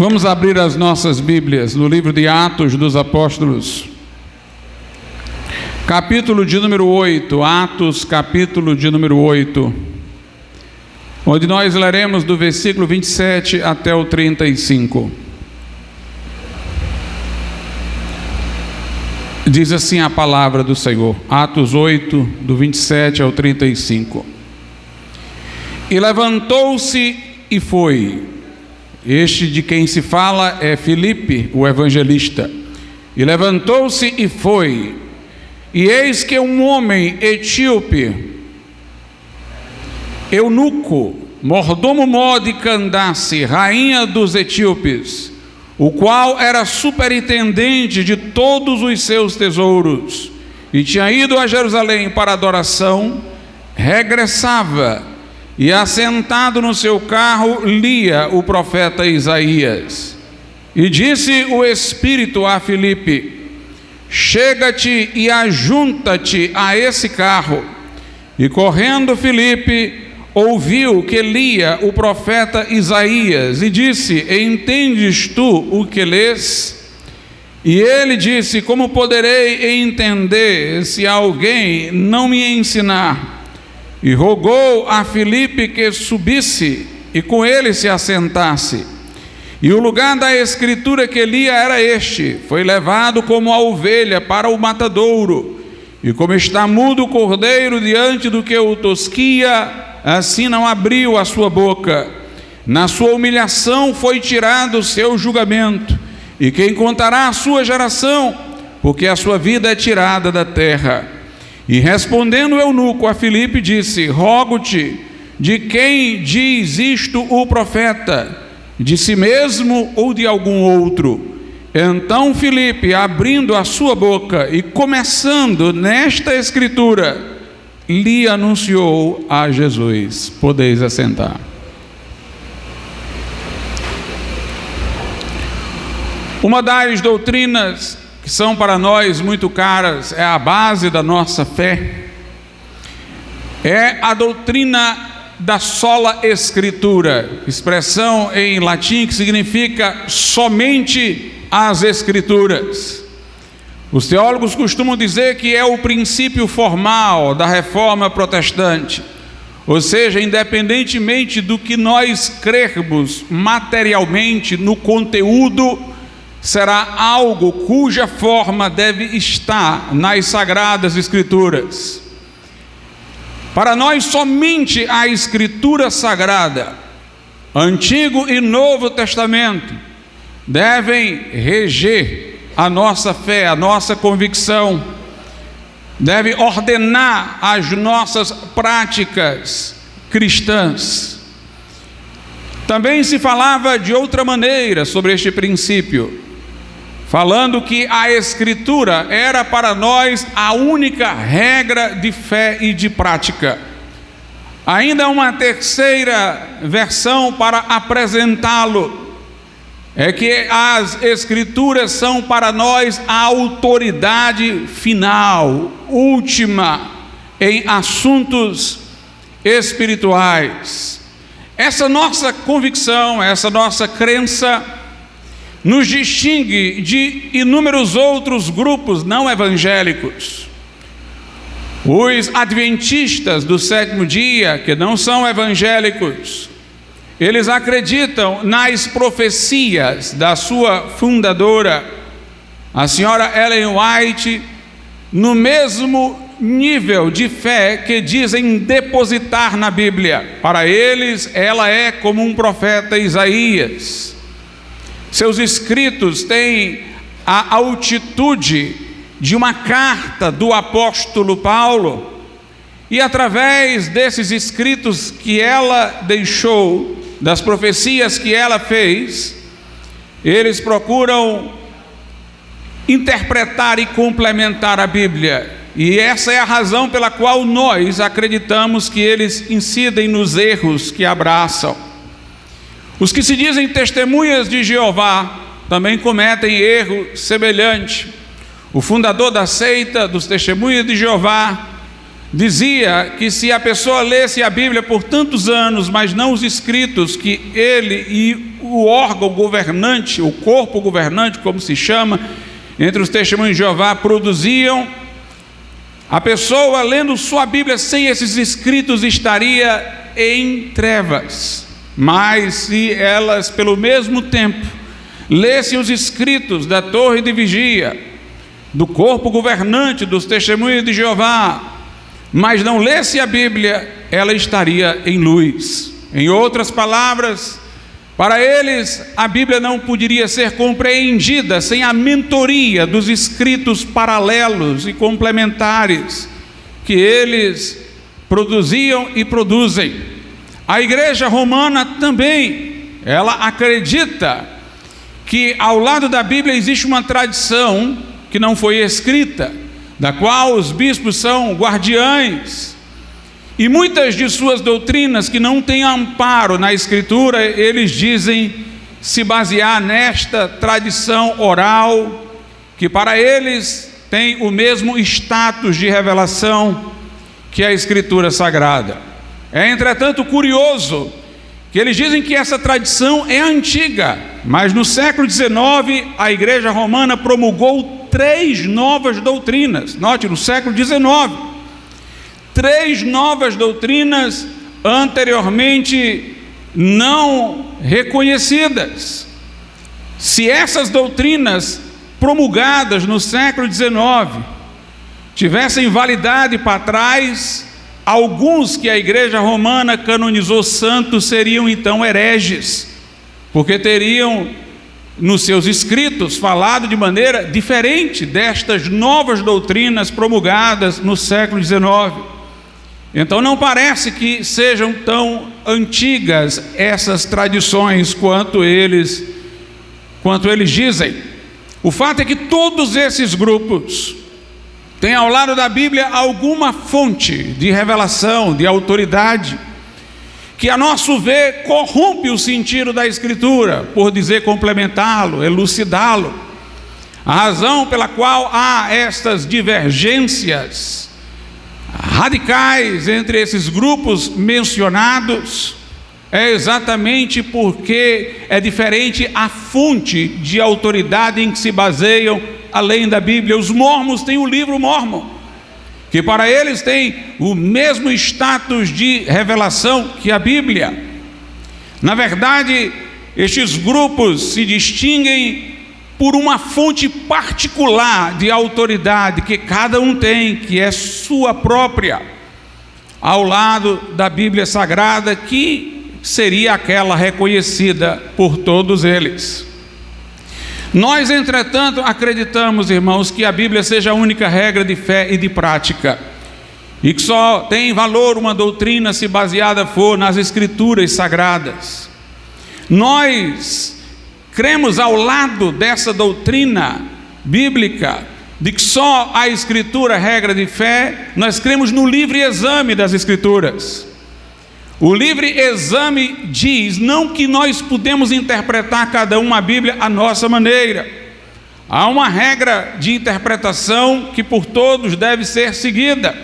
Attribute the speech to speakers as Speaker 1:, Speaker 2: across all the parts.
Speaker 1: Vamos abrir as nossas Bíblias no livro de Atos dos Apóstolos, capítulo de número 8, Atos, capítulo de número 8, onde nós leremos do versículo 27 até o 35. Diz assim a palavra do Senhor, Atos 8, do 27 ao 35. E levantou-se e foi. Este de quem se fala é Filipe, o evangelista. E levantou-se e foi. E eis que um homem etíope, eunuco, mordomo de Candace, rainha dos etíopes, o qual era superintendente de todos os seus tesouros, e tinha ido a Jerusalém para adoração, regressava, e assentado no seu carro, lia o profeta Isaías. E disse o Espírito a Filipe: chega-te e ajunta-te a esse carro. E correndo Filipe, ouviu que lia o profeta Isaías, e disse: entendes tu o que lês? E ele disse: como poderei entender se alguém não me ensinar? E rogou a Filipe que subisse e com ele se assentasse. E o lugar da escritura que lia era este: foi levado como a ovelha para o matadouro, e como está mudo o cordeiro diante do que o tosquia, assim não abriu a sua boca. Na sua humilhação foi tirado o seu julgamento. E quem contará a sua geração? Porque a sua vida é tirada da terra. E respondendo o eunuco a Filipe, disse: rogo-te, de quem diz isto o profeta? De si mesmo ou de algum outro? Então Filipe, abrindo a sua boca e começando nesta escritura, lhe anunciou a Jesus. Podeis assentar. Uma das doutrinas que são para nós muito caras, é a base da nossa fé, é a doutrina da sola escritura, expressão em latim que significa somente as escrituras. Os teólogos costumam dizer que é o princípio formal da reforma protestante, ou seja, independentemente do que nós crermos materialmente no conteúdo, será algo cuja forma deve estar nas Sagradas Escrituras. Para nós, somente a Escritura Sagrada, Antigo e Novo Testamento, devem reger a nossa fé, a nossa convicção, devem ordenar as nossas práticas cristãs. Também se falava de outra maneira sobre este princípio, falando que a Escritura era para nós a única regra de fé e de prática. Ainda uma terceira versão para apresentá-lo é que as Escrituras são para nós a autoridade final, última, em assuntos espirituais. Essa nossa convicção, essa nossa crença nos distingue de inúmeros outros grupos não evangélicos. Os adventistas do sétimo dia, que não são evangélicos, eles acreditam nas profecias da sua fundadora, a senhora Ellen White, no mesmo nível de fé que dizem depositar na Bíblia. Para eles, ela é como um profeta Isaías. Seus escritos têm a altitude de uma carta do apóstolo Paulo, e através desses escritos que ela deixou, das profecias que ela fez, eles procuram interpretar e complementar a Bíblia. E essa é a razão pela qual nós acreditamos que eles incidem nos erros que abraçam. Os que se dizem testemunhas de Jeová também cometem erro semelhante. O fundador da seita dos testemunhas de Jeová dizia que se a pessoa lesse a Bíblia por tantos anos, mas não os escritos que ele e o órgão governante, o corpo governante, como se chama, entre os testemunhos de Jeová, produziam, a pessoa lendo sua Bíblia sem esses escritos estaria em trevas. Mas se elas, pelo mesmo tempo, lessem os escritos da torre de vigia, do corpo governante, dos testemunhos de Jeová, mas não lesse a Bíblia, ela estaria em luz. Em outras palavras, para eles a Bíblia não poderia ser compreendida sem a mentoria dos escritos paralelos e complementares que eles produziam e produzem. A Igreja Romana também, ela acredita que ao lado da Bíblia existe uma tradição que não foi escrita, da qual os bispos são guardiães, e muitas de suas doutrinas que não têm amparo na Escritura, eles dizem se basear nesta tradição oral, que para eles tem o mesmo status de revelação que a Escritura Sagrada. É, entretanto, curioso que eles dizem que essa tradição é antiga, mas no século XIX a Igreja Romana promulgou 3 novas doutrinas. Note, no século XIX, 3 novas doutrinas anteriormente não reconhecidas. Se essas doutrinas promulgadas no século XIX tivessem validade para trás, alguns que a Igreja Romana canonizou santos seriam então hereges, porque teriam nos seus escritos falado de maneira diferente destas novas doutrinas promulgadas no século XIX. Então não parece que sejam tão antigas essas tradições quanto eles dizem. O fato é que todos esses grupos têm ao lado da Bíblia alguma fonte de revelação, de autoridade, que a nosso ver corrompe o sentido da Escritura, por dizer complementá-lo, elucidá-lo. A razão pela qual há estas divergências radicais entre esses grupos mencionados é exatamente porque é diferente a fonte de autoridade em que se baseiam além da Bíblia. Os mormons têm o livro Mórmon, que para eles tem o mesmo status de revelação que a Bíblia. Na verdade, estes grupos se distinguem por uma fonte particular de autoridade que cada um tem, que é sua própria, ao lado da Bíblia Sagrada, que seria aquela reconhecida por todos eles. Nós, entretanto, acreditamos, irmãos, que a Bíblia seja a única regra de fé e de prática, e que só tem valor uma doutrina se baseada for nas Escrituras Sagradas. Nós cremos ao lado dessa doutrina bíblica, de que só a Escritura é regra de fé, nós cremos no livre exame das Escrituras. O livre exame diz não que nós podemos interpretar cada uma a Bíblia à nossa maneira. Há uma regra de interpretação que por todos deve ser seguida.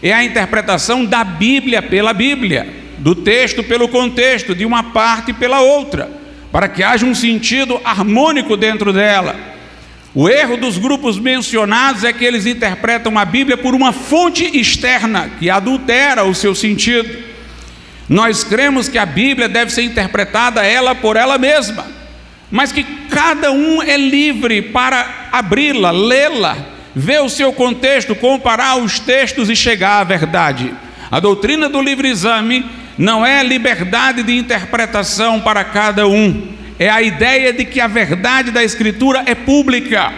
Speaker 1: É a interpretação da Bíblia pela Bíblia, do texto pelo contexto, de uma parte pela outra, para que haja um sentido harmônico dentro dela. O erro dos grupos mencionados é que eles interpretam a Bíblia por uma fonte externa, que adultera o seu sentido. Nós cremos que a Bíblia deve ser interpretada ela por ela mesma, mas que cada um é livre para abri-la, lê-la, ver o seu contexto, comparar os textos e chegar à verdade. A doutrina do livre exame não é liberdade de interpretação para cada um, é a ideia de que a verdade da Escritura é pública.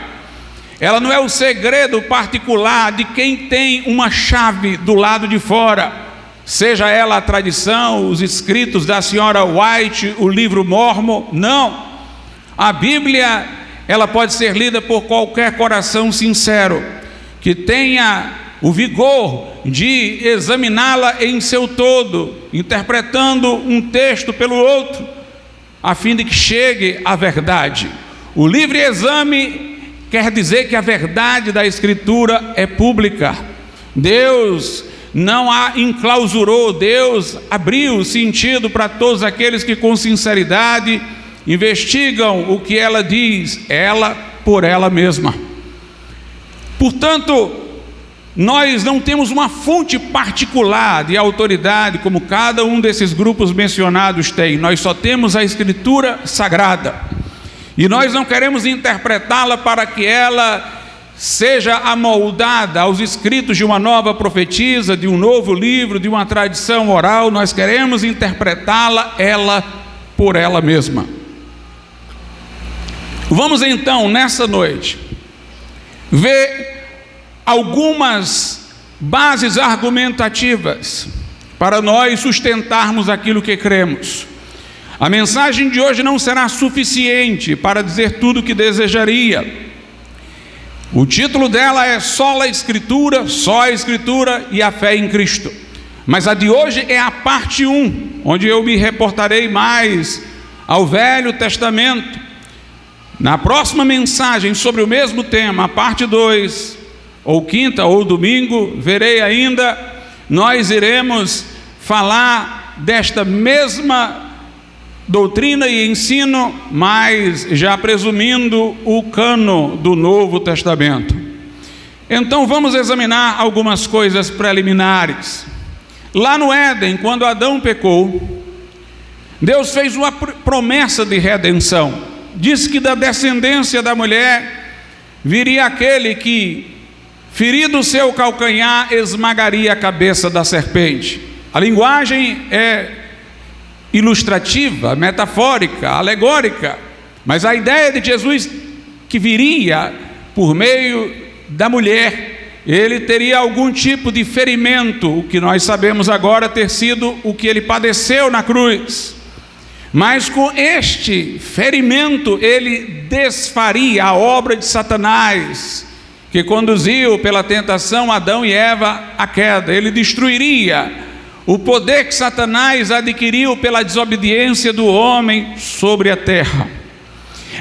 Speaker 1: Ela não é o segredo particular de quem tem uma chave do lado de fora, seja ela a tradição, os escritos da senhora White, o livro Mórmon. Não, a Bíblia, ela pode ser lida por qualquer coração sincero, que tenha o vigor de examiná-la em seu todo, interpretando um texto pelo outro, a fim de que chegue à verdade. O livre exame quer dizer que a verdade da Escritura é pública. Deus não a enclausurou, Deus abriu o sentido para todos aqueles que com sinceridade investigam o que ela diz, ela por ela mesma. Portanto, nós não temos uma fonte particular de autoridade como cada um desses grupos mencionados tem, nós só temos a Escritura Sagrada, e nós não queremos interpretá-la para que ela seja amoldada aos escritos de uma nova profetisa, de um novo livro, de uma tradição oral. Nós queremos interpretá-la ela por ela mesma. Vamos então, nessa noite, ver algumas bases argumentativas para nós sustentarmos aquilo que cremos. A mensagem de hoje não será suficiente para dizer tudo o que desejaria. O título dela é Só a Escritura e a Fé em Cristo. Mas a de hoje é a parte 1, onde eu me reportarei mais ao Velho Testamento. Na próxima mensagem sobre o mesmo tema, a parte 2, ou quinta ou domingo, verei ainda, nós iremos falar desta mesma doutrina e ensino, mas já presumindo o cano do Novo Testamento. Então vamos examinar algumas coisas preliminares. Lá no Éden, quando Adão pecou, Deus fez uma promessa de redenção. Disse que da descendência da mulher viria aquele que, ferido o seu calcanhar, esmagaria a cabeça da serpente. A linguagem é ilustrativa, metafórica, alegórica, mas a ideia de Jesus que viria por meio da mulher, ele teria algum tipo de ferimento, o que nós sabemos agora ter sido o que ele padeceu na cruz. Mas com este ferimento ele desfaria a obra de Satanás, que conduziu pela tentação Adão e Eva à queda. Ele destruiria o poder que Satanás adquiriu pela desobediência do homem sobre a terra.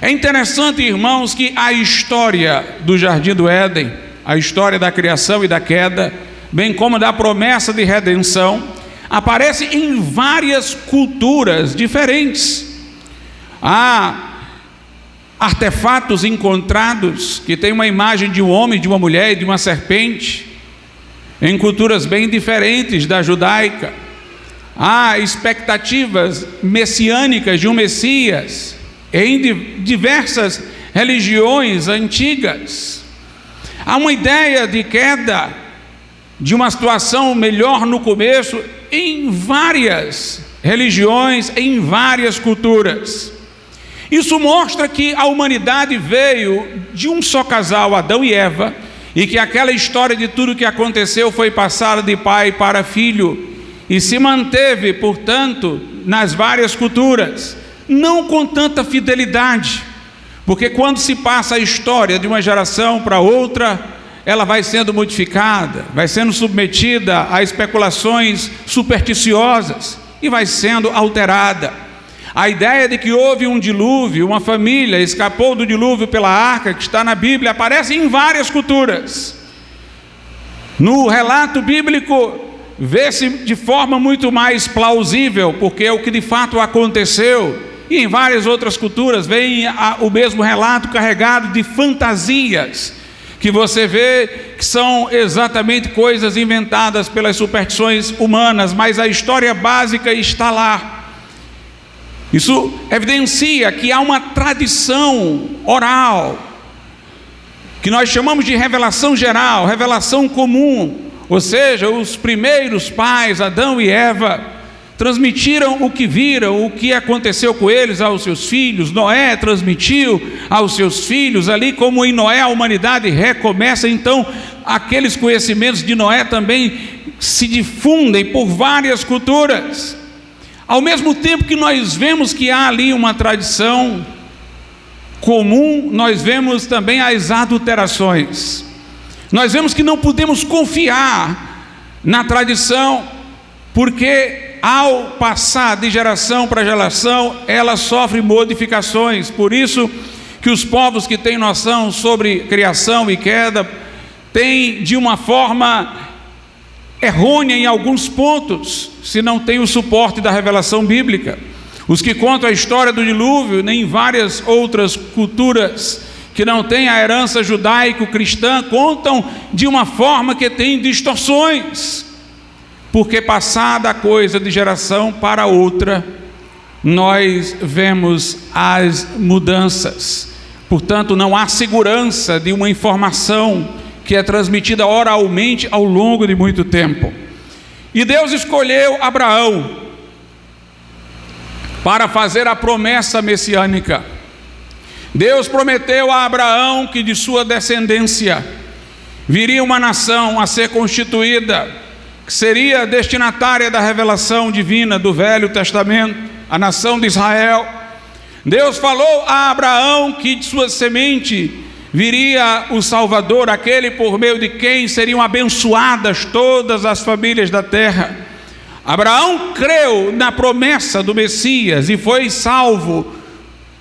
Speaker 1: É interessante, irmãos, que a história do Jardim do Éden, a história da criação e da queda, bem como da promessa de redenção, aparece em várias culturas diferentes. Há artefatos encontrados que têm uma imagem de um homem, de uma mulher e de uma serpente, em culturas bem diferentes da judaica. Há expectativas messiânicas de um Messias em diversas religiões antigas. Há uma ideia de queda, de uma situação melhor no começo, em várias religiões, em várias culturas. Isso mostra que a humanidade veio de um só casal, Adão e Eva, e que aquela história de tudo que aconteceu foi passada de pai para filho, e se manteve, portanto, nas várias culturas, não com tanta fidelidade, porque quando se passa a história de uma geração para outra, ela vai sendo modificada, vai sendo submetida a especulações supersticiosas e vai sendo alterada. A ideia de que houve um dilúvio, uma família escapou do dilúvio pela arca, que está na Bíblia, aparece em várias culturas. No relato bíblico, vê-se de forma muito mais plausível, porque é o que de fato aconteceu. E em várias outras culturas vem o mesmo relato carregado de fantasias, que você vê que são exatamente coisas inventadas pelas superstições humanas, mas a história básica está lá. Isso evidencia que há uma tradição oral, que nós chamamos de revelação geral, revelação comum, ou seja, os primeiros pais, Adão e Eva, transmitiram o que viram, o que aconteceu com eles aos seus filhos. Noé transmitiu aos seus filhos, ali como em Noé a humanidade recomeça, então aqueles conhecimentos de Noé também se difundem por várias culturas. Ao mesmo tempo que nós vemos que há ali uma tradição comum, nós vemos também as adulterações. Nós vemos que não podemos confiar na tradição, porque ao passar de geração para geração, ela sofre modificações. Por isso que os povos que têm noção sobre criação e queda têm de uma forma errônea em alguns pontos, se não tem o suporte da revelação bíblica. Os que contam a história do dilúvio, nem em várias outras culturas que não têm a herança judaico-cristã, contam de uma forma que tem distorções, porque passada a coisa de geração para outra, nós vemos as mudanças. Portanto, não há segurança de uma informação que é transmitida oralmente ao longo de muito tempo. E Deus escolheu Abraão para fazer a promessa messiânica. Deus prometeu a Abraão que de sua descendência viria uma nação a ser constituída, que seria destinatária da revelação divina do Velho Testamento, a nação de Israel. Deus falou a Abraão que de sua semente viria o Salvador, aquele por meio de quem seriam abençoadas todas as famílias da terra. Abraão creu na promessa do Messias e foi salvo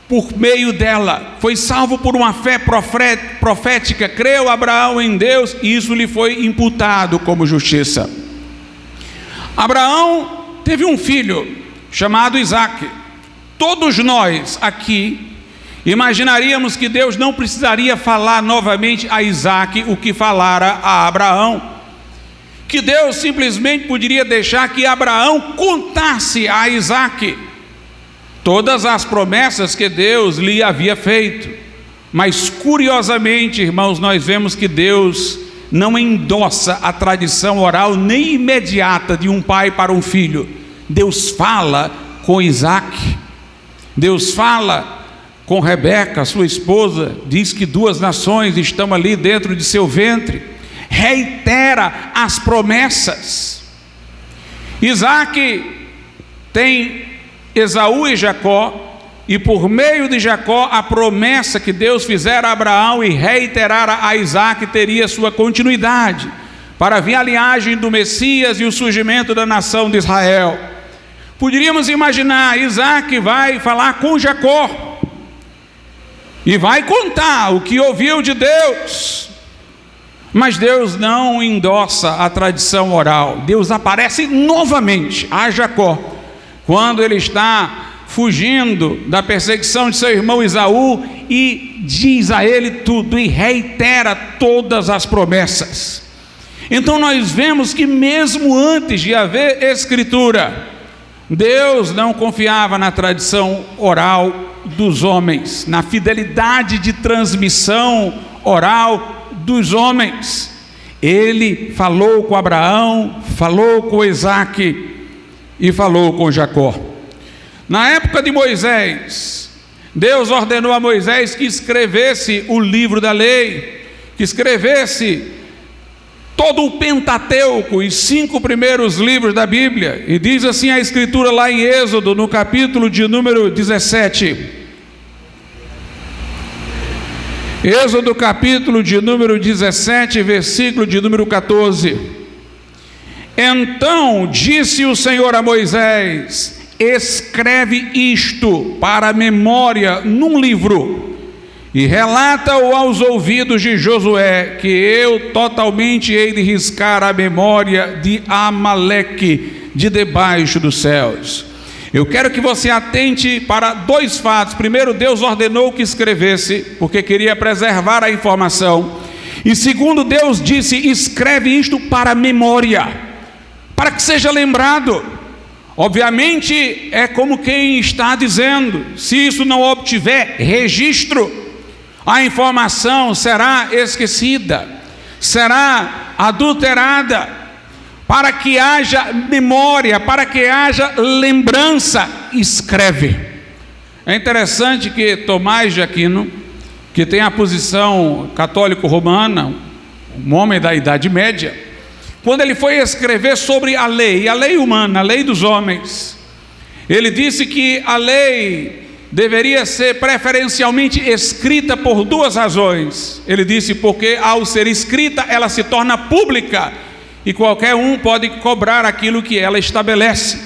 Speaker 1: por meio dela, foi salvo por uma fé profética. Creu Abraão em Deus e isso lhe foi imputado como justiça. Abraão teve um filho chamado Isaque. Todos nós aqui imaginaríamos que Deus não precisaria falar novamente a Isaque o que falara a Abraão, que Deus simplesmente poderia deixar que Abraão contasse a Isaque todas as promessas que Deus lhe havia feito. Mas curiosamente, irmãos, nós vemos que Deus não endossa a tradição oral nem imediata de um pai para um filho. Deus fala com Isaque, Deus fala com Rebeca, sua esposa, diz que 2 nações estão ali dentro de seu ventre, reitera as promessas. Isaque tem Esaú e Jacó, e por meio de Jacó a promessa que Deus fizera a Abraão e reiterara a Isaque teria sua continuidade, para vir a linhagem do Messias e o surgimento da nação de Israel. Poderíamos imaginar, Isaque vai falar com Jacó e vai contar o que ouviu de Deus, mas Deus não endossa a tradição oral. Deus aparece novamente a Jacó quando ele está fugindo da perseguição de seu irmão Esaú e diz a ele tudo e reitera todas as promessas. Então nós vemos que mesmo antes de haver escritura, Deus não confiava na tradição oral dos homens, na fidelidade de transmissão oral dos homens. Ele falou com Abraão, falou com Isaque e falou com Jacó. Na época de Moisés, Deus ordenou a Moisés que escrevesse o livro da lei, que escrevesse todo o Pentateuco, os 5 primeiros livros da Bíblia. E diz assim a escritura lá em Êxodo, no capítulo de número 17. Êxodo capítulo de número 17, versículo de número 14. Então disse o Senhor a Moisés: escreve isto para a memória num livro e relata-o aos ouvidos de Josué, que eu totalmente hei de riscar a memória de Amaleque de debaixo dos céus. Eu quero que você atente para 2 fatos. Primeiro, Deus ordenou que escrevesse, porque queria preservar a informação. E segundo, Deus disse: escreve isto para a memória, para que seja lembrado. Obviamente é como quem está dizendo: se isso não obtiver registro, a informação será esquecida, será adulterada. Para que haja memória, para que haja lembrança, escreve. É interessante que Tomás de Aquino, que tem a posição católico-romana, um homem da Idade Média, quando ele foi escrever sobre a lei humana, a lei dos homens, ele disse que a lei deveria ser preferencialmente escrita por 2 razões. Ele disse: porque ao ser escrita ela se torna pública e qualquer um pode cobrar aquilo que ela estabelece.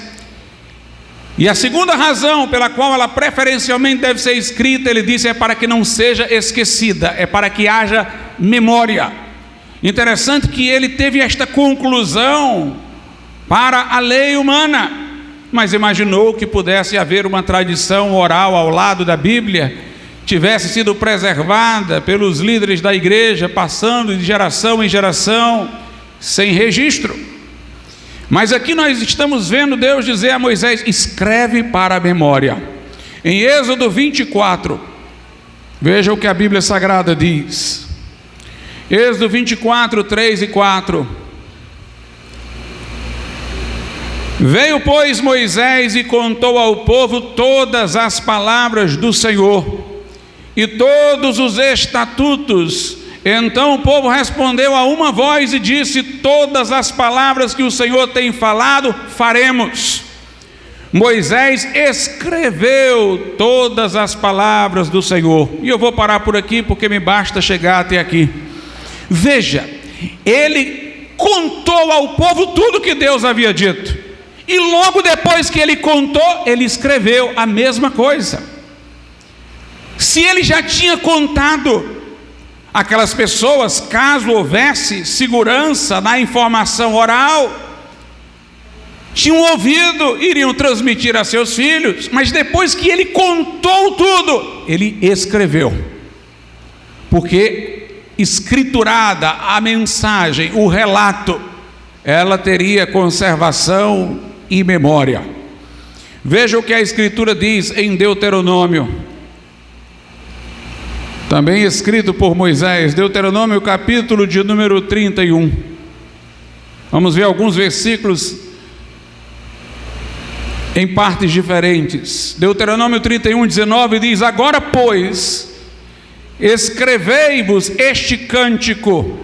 Speaker 1: E a segunda razão pela qual ela preferencialmente deve ser escrita, ele disse, é para que não seja esquecida, é para que haja memória. Interessante que ele teve esta conclusão para a lei humana, mas imaginou que pudesse haver uma tradição oral ao lado da Bíblia, tivesse sido preservada pelos líderes da igreja, passando de geração em geração, sem registro. Mas aqui nós estamos vendo Deus dizer a Moisés: escreve para a memória. Em Êxodo 24, veja o que a Bíblia Sagrada diz. Êxodo 24, 3 e 4. Veio, pois, Moisés e contou ao povo todas as palavras do Senhor e todos os estatutos. Então o povo respondeu a uma voz e disse: todas as palavras que o Senhor tem falado, faremos. Moisés escreveu todas as palavras do Senhor. E eu vou parar por aqui porque me basta chegar até aqui. Veja, ele contou ao povo tudo que Deus havia dito. E logo depois que ele contou, ele escreveu a mesma coisa. Se ele já tinha contado, aquelas pessoas, caso houvesse segurança na informação oral, tinham ouvido, iriam transmitir a seus filhos. Mas depois que ele contou tudo, ele escreveu. Porque escriturada a mensagem, o relato, ela teria conservação e memória. Veja o que a Escritura diz em Deuteronômio, também escrito por Moisés, Deuteronômio capítulo de número 31. Vamos ver alguns versículos em partes diferentes. Deuteronômio 31, 19 diz: agora, pois, escrevei-vos este cântico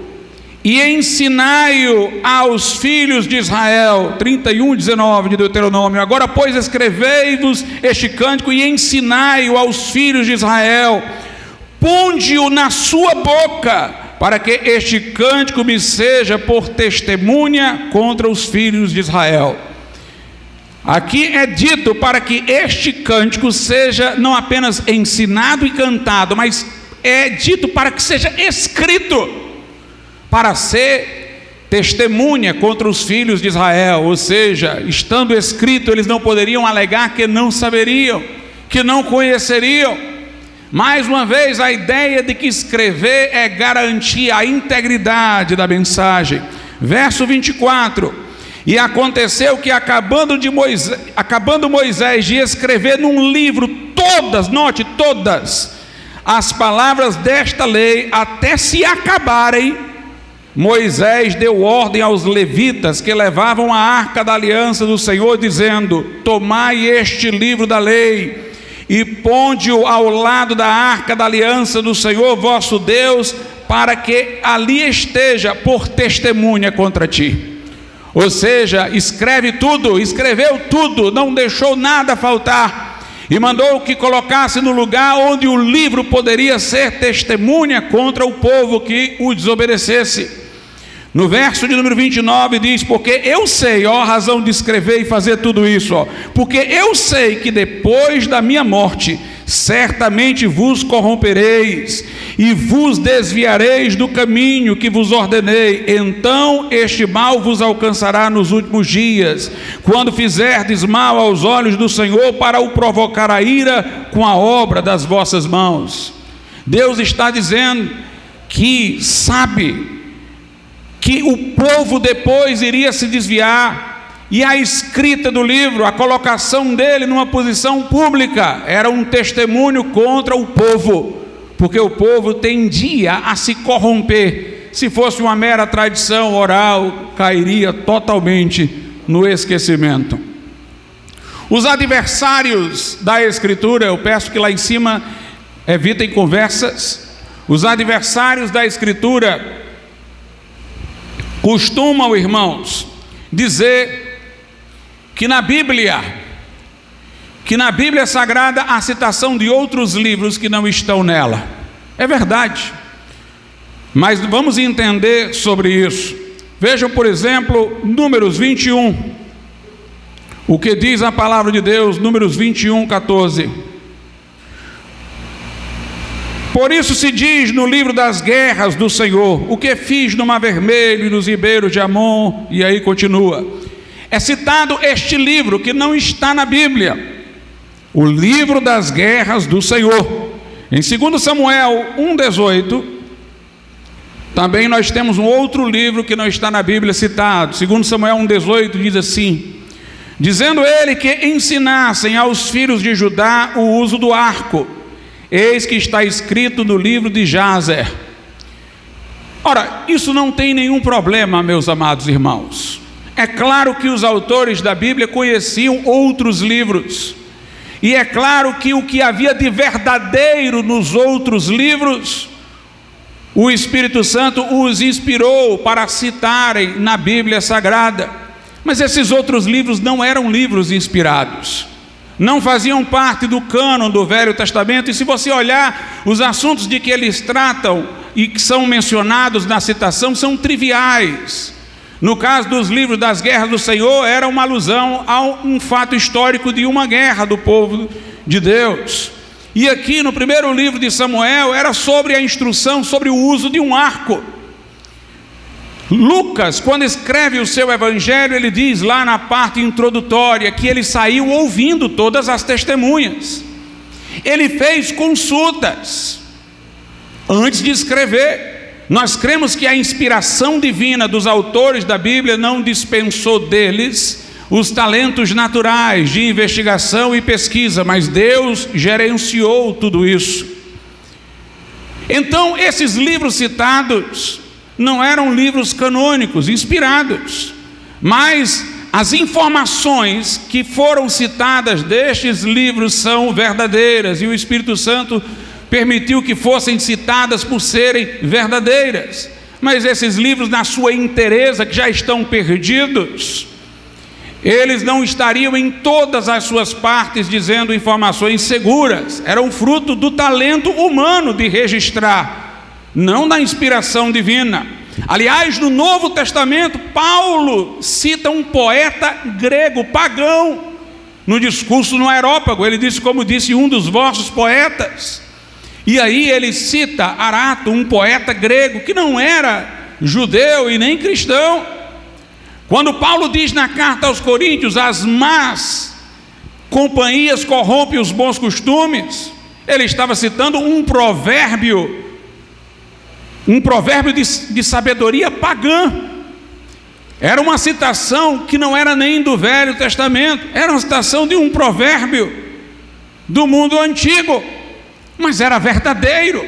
Speaker 1: e ensinai-o aos filhos de Israel. 31, 19 de Deuteronômio. Agora, pois, escrevei-vos este cântico e ensinai-o aos filhos de Israel. Ponde-o na sua boca, para que este cântico me seja por testemunha contra os filhos de Israel. Aqui é dito para que este cântico seja não apenas ensinado e cantado, mas é dito para que seja escrito, para ser testemunha contra os filhos de Israel. Ou seja, estando escrito, eles não poderiam alegar que não saberiam, que não conheceriam. Mais uma vez, a ideia de que escrever é garantir a integridade da mensagem. Verso 24: e aconteceu que acabando Moisés de escrever num livro todas, note, todas as palavras desta lei, até se acabarem, Moisés deu ordem aos levitas que levavam a arca da aliança do Senhor, dizendo: tomai este livro da lei e ponde-o ao lado da arca da aliança do Senhor vosso Deus, para que ali esteja por testemunha contra ti. Ou seja, escreve tudo, escreveu tudo, não deixou nada faltar, e mandou que colocasse no lugar onde o livro poderia ser testemunha contra o povo que o desobedecesse. No verso de número 29 diz: porque eu sei, ó, razão de escrever e fazer tudo isso, ó, porque eu sei que depois da minha morte certamente vos corrompereis e vos desviareis do caminho que vos ordenei. Então este mal vos alcançará nos últimos dias, quando fizerdes mal aos olhos do Senhor, para o provocar a ira com a obra das vossas mãos. Deus está dizendo que sabe que o povo depois iria se desviar, e a escrita do livro, a colocação dele numa posição pública, era um testemunho contra o povo, porque o povo tendia a se corromper. Se fosse uma mera tradição oral, cairia totalmente no esquecimento. Os adversários da Escritura, eu peço que lá em cima evitem conversas. Os adversários da Escritura costumam, irmãos, dizer que na Bíblia Sagrada há citação de outros livros que não estão nela. É verdade, mas vamos entender sobre isso. Vejam, por exemplo, Números 21, o que diz a palavra de Deus, Números 21, 14. Por isso se diz no livro das guerras do Senhor: o que fiz no Mar Vermelho e nos ribeiros de Amon, e aí continua. É citado este livro que não está na Bíblia, o livro das guerras do Senhor. Em 2 Samuel 1,18, também nós temos um outro livro que não está na Bíblia citado. 2 Samuel 1,18 diz assim: dizendo ele que ensinassem aos filhos de Judá o uso do arco, eis que está escrito no livro de Jazer. Ora, isso não tem nenhum problema, meus amados irmãos. É claro que os autores da Bíblia conheciam outros livros, e é claro que o que havia de verdadeiro nos outros livros, o Espírito Santo os inspirou para citarem na Bíblia Sagrada. Mas esses outros livros não eram livros inspirados, não faziam parte do cânon do Velho Testamento. E se você olhar, os assuntos de que eles tratam e que são mencionados na citação são triviais. No caso dos livros das guerras do Senhor, era uma alusão a um fato histórico de uma guerra do povo de Deus. E aqui no primeiro livro de Samuel era sobre a instrução sobre o uso de um arco. Lucas, quando escreve o seu evangelho, ele diz lá na parte introdutória que ele saiu ouvindo todas as testemunhas. Ele fez consultas antes de escrever. Nós cremos que a inspiração divina dos autores da Bíblia não dispensou deles os talentos naturais de investigação e pesquisa, mas Deus gerenciou tudo isso. Então, esses livros citados não eram livros canônicos, inspirados, mas as informações que foram citadas destes livros são verdadeiras, e o Espírito Santo permitiu que fossem citadas por serem verdadeiras. Mas esses livros, na sua inteireza, que já estão perdidos, eles não estariam em todas as suas partes dizendo informações seguras. Eram fruto do talento humano de registrar, não da inspiração divina. Aliás, no Novo Testamento, Paulo cita um poeta grego pagão no discurso no Areópago. Ele disse: como disse um dos vossos poetas. E aí ele cita Arato, um poeta grego que não era judeu e nem cristão. Quando Paulo diz na carta aos Coríntios: as más companhias corrompem os bons costumes, ele estava citando um provérbio de sabedoria pagã. Era uma citação que não era nem do Velho Testamento, era uma citação de um provérbio do mundo antigo, mas era verdadeiro.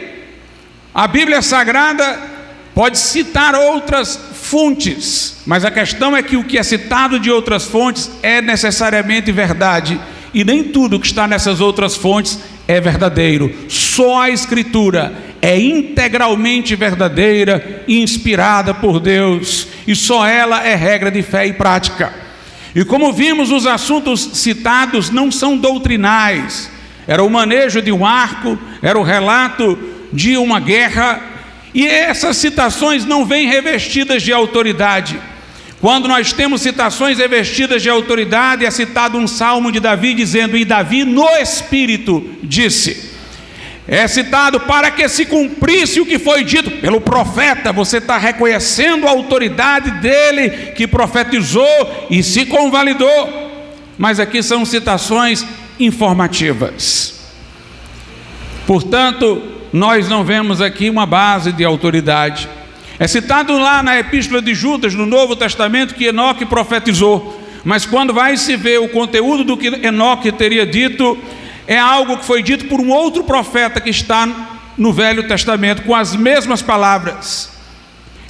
Speaker 1: A Bíblia Sagrada pode citar outras fontes, mas a questão é que o que é citado de outras fontes é necessariamente verdade, e nem tudo que está nessas outras fontes é verdadeiro. Só a Escritura é integralmente verdadeira e inspirada por Deus, e só ela é regra de fé e prática. E como vimos, os assuntos citados não são doutrinais. Era o manejo de um arco, era o relato de uma guerra, e essas citações não vêm revestidas de autoridade. Quando nós temos citações revestidas de autoridade, é citado um salmo de Davi dizendo: e Davi no Espírito disse. É citado para que se cumprisse o que foi dito pelo profeta. Você está reconhecendo a autoridade dele que profetizou e se convalidou. Mas aqui são citações informativas. Portanto, nós não vemos aqui uma base de autoridade. É citado lá na Epístola de Judas, no Novo Testamento, que Enoque profetizou, mas quando vai se ver o conteúdo do que Enoque teria dito, é algo que foi dito por um outro profeta que está no Velho Testamento, com as mesmas palavras.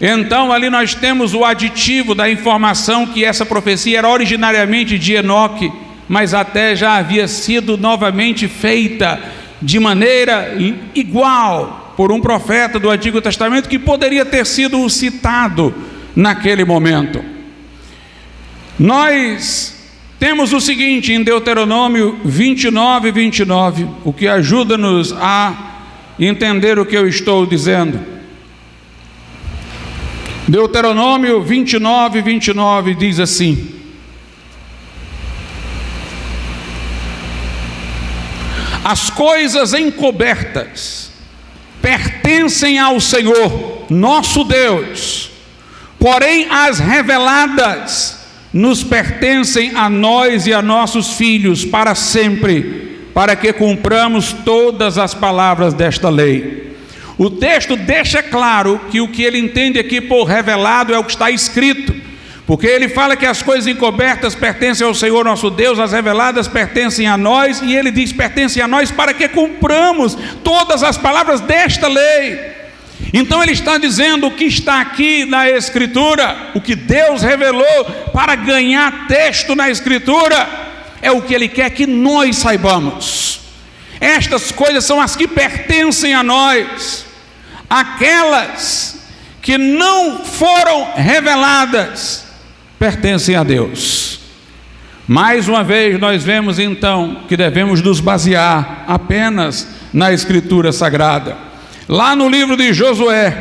Speaker 1: Então ali nós temos o aditivo da informação que essa profecia era originariamente de Enoque, mas até já havia sido novamente feita de maneira igual por um profeta do Antigo Testamento, que poderia ter sido citado naquele momento. Nós temos o seguinte em Deuteronômio 29, o que ajuda-nos a entender o que eu estou dizendo. Deuteronômio 29 diz assim: as coisas encobertas pertencem ao Senhor, nosso Deus. Porém, as reveladas nos pertencem a nós e a nossos filhos para sempre, para que cumpramos todas as palavras desta lei. O texto deixa claro que o que ele entende aqui por revelado é o que está escrito, porque ele fala que as coisas encobertas pertencem ao Senhor nosso Deus, as reveladas pertencem a nós, e ele diz pertencem a nós para que cumpramos todas as palavras desta lei. Então ele está dizendo o que está aqui na Escritura, o que Deus revelou para ganhar texto na Escritura, é o que ele quer que nós saibamos. Estas coisas são as que pertencem a nós. Aquelas que não foram reveladas pertencem a Deus. Mais uma vez nós vemos então que devemos nos basear apenas na Escritura Sagrada. Lá no livro de Josué,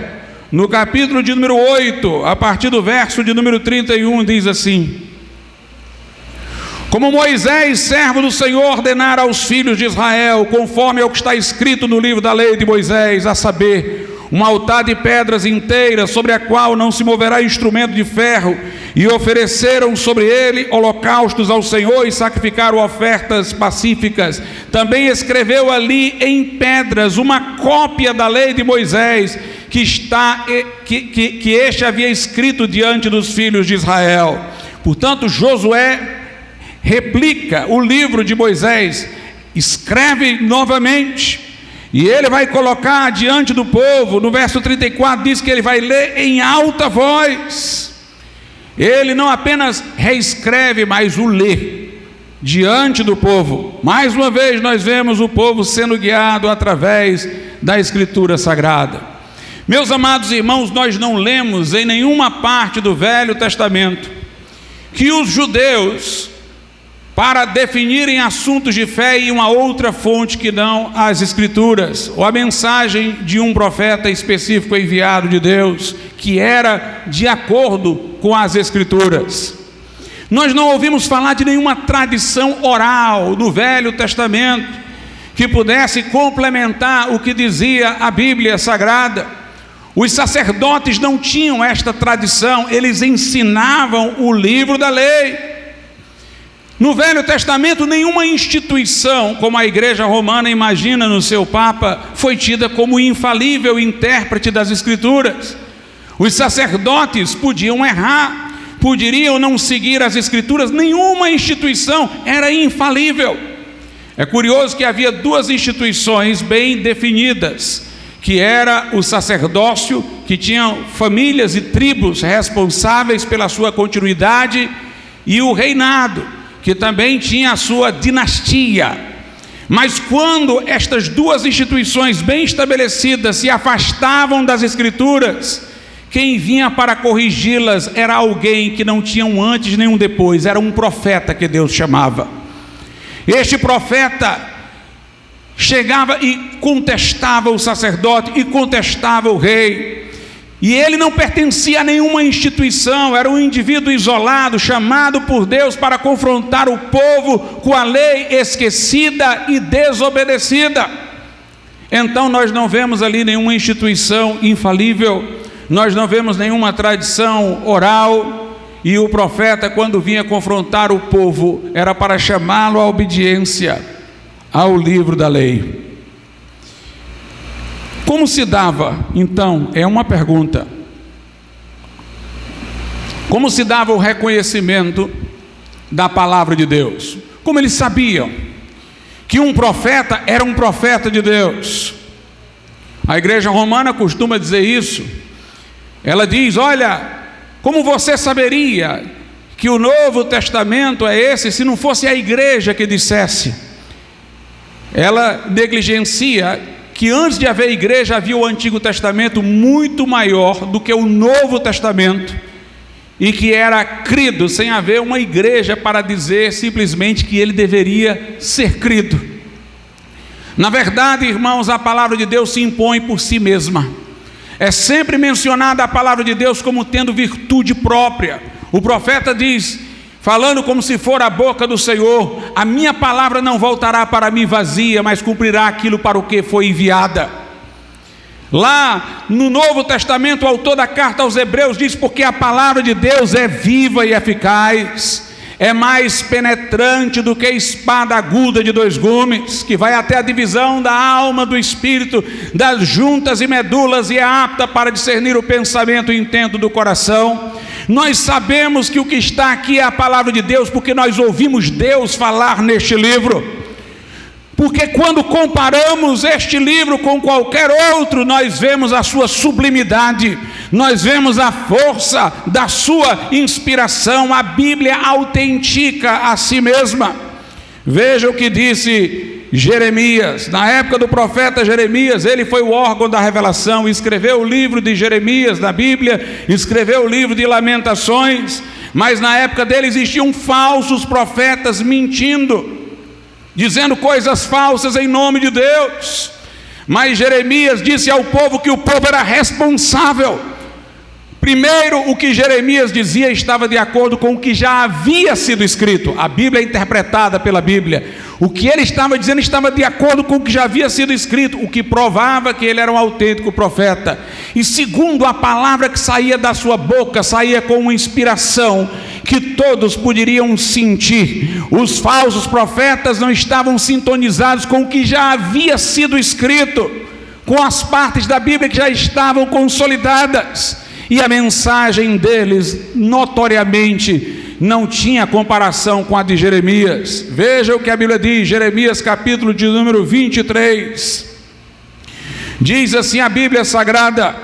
Speaker 1: no capítulo de número 8, a partir do verso de número 31, diz assim: como Moisés, servo do Senhor, ordenara aos filhos de Israel, conforme ao que está escrito no livro da lei de Moisés, a saber, um altar de pedras inteiras, sobre a qual não se moverá instrumento de ferro, e ofereceram sobre ele holocaustos ao Senhor e sacrificaram ofertas pacíficas. Também escreveu ali em pedras uma cópia da lei de Moisés, que este havia escrito diante dos filhos de Israel. Portanto, Josué replica o livro de Moisés, escreve novamente, e ele vai colocar diante do povo. No verso 34 diz que ele vai ler em alta voz. Ele não apenas reescreve, mas o lê diante do povo. Mais uma vez nós vemos o povo sendo guiado através da Escritura Sagrada. Meus amados irmãos, nós não lemos em nenhuma parte do Velho Testamento que os judeus, para definirem assuntos de fé, em uma outra fonte que não as Escrituras, ou a mensagem de um profeta específico enviado de Deus, que era de acordo com as Escrituras. Nós não ouvimos falar de nenhuma tradição oral no Velho Testamento que pudesse complementar o que dizia a Bíblia Sagrada. Os sacerdotes não tinham esta tradição, eles ensinavam o livro da lei. No Velho Testamento, nenhuma instituição, como a Igreja Romana imagina no seu Papa, foi tida como infalível intérprete das Escrituras. Os sacerdotes podiam errar, poderiam não seguir as Escrituras, nenhuma instituição era infalível. É curioso que havia duas instituições bem definidas, que era o sacerdócio, que tinham famílias e tribos responsáveis pela sua continuidade, e o reinado, que também tinha a sua dinastia. Mas quando estas duas instituições bem estabelecidas se afastavam das Escrituras, quem vinha para corrigi-las era alguém que não tinha um antes nem um depois, era um profeta que Deus chamava. Este profeta chegava e contestava o sacerdote e contestava o rei. E ele não pertencia a nenhuma instituição, era um indivíduo isolado, chamado por Deus para confrontar o povo com a lei esquecida e desobedecida. Então nós não vemos ali nenhuma instituição infalível, nós não vemos nenhuma tradição oral, e o profeta, quando vinha confrontar o povo, era para chamá-lo à obediência ao livro da lei. Como se dava, então, é uma pergunta, como se dava o reconhecimento da palavra de Deus? Como eles sabiam que um profeta era um profeta de Deus? A Igreja Romana costuma dizer isso. Ela diz: olha, como você saberia que o Novo Testamento é esse se não fosse a igreja que dissesse? Ela negligencia que antes de haver igreja havia o Antigo Testamento muito maior do que o Novo Testamento, e que era crido sem haver uma igreja para dizer simplesmente que ele deveria ser crido. Na verdade, irmãos, a palavra de Deus se impõe por si mesma. É sempre mencionada a palavra de Deus como tendo virtude própria. O profeta diz, falando como se for a boca do Senhor: a minha palavra não voltará para mim vazia, mas cumprirá aquilo para o que foi enviada. Lá no Novo Testamento, o autor da carta aos Hebreus diz: porque a palavra de Deus é viva e eficaz, é mais penetrante do que espada aguda de 2 gumes, que vai até a divisão da alma, do espírito, das juntas e medulas, e é apta para discernir o pensamento e o intento do coração. Nós sabemos que o que está aqui é a palavra de Deus, porque nós ouvimos Deus falar neste livro. Porque quando comparamos este livro com qualquer outro, nós vemos a sua sublimidade, nós vemos a força da sua inspiração. A Bíblia autentica a si mesma. Veja o que disse Jeremias. Na época do profeta Jeremias, ele foi o órgão da revelação, escreveu o livro de Jeremias da Bíblia, escreveu o livro de Lamentações, mas na época dele existiam falsos profetas mentindo, dizendo coisas falsas em nome de Deus. Mas Jeremias disse ao povo que o povo era responsável. Primeiro, o que Jeremias dizia estava de acordo com o que já havia sido escrito. A Bíblia é interpretada pela Bíblia. O que ele estava dizendo estava de acordo com o que já havia sido escrito, o que provava que ele era um autêntico profeta. E segundo, a palavra que saía da sua boca saía com uma inspiração que todos poderiam sentir. Os falsos profetas não estavam sintonizados com o que já havia sido escrito, com as partes da Bíblia que já estavam consolidadas. E a mensagem deles, notoriamente, não tinha comparação com a de Jeremias. Veja o que a Bíblia diz, Jeremias capítulo de número 23. Diz assim a Bíblia Sagrada,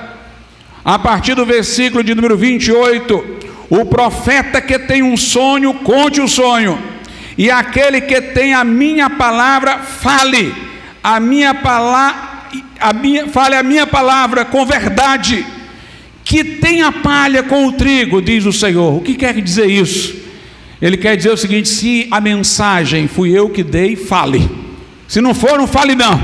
Speaker 1: a partir do versículo de número 28: o profeta que tem um sonho, conte o sonho, e aquele que tem a minha palavra, fale a minha palavra com verdade, que tem a palha com o trigo, diz o Senhor. O que quer dizer isso? Ele quer dizer o seguinte: se a mensagem fui eu que dei, fale. Se não for, não fale não.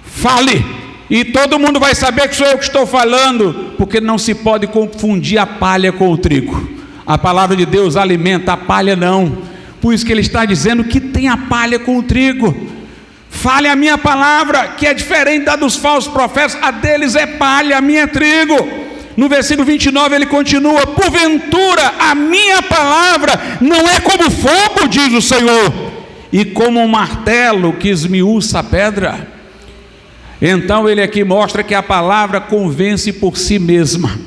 Speaker 1: Fale. E todo mundo vai saber que sou eu que estou falando, porque não se pode confundir a palha com o trigo. A palavra de Deus alimenta, a palha não. Por isso que ele está dizendo que tem a palha com o trigo. Fale a minha palavra, que é diferente da dos falsos profetas. A deles é palha, a minha é trigo. No versículo 29 ele continua: porventura a minha palavra não é como fogo, diz o Senhor, e como um martelo que esmiuça a pedra. Então ele aqui mostra que a palavra convence por si mesma.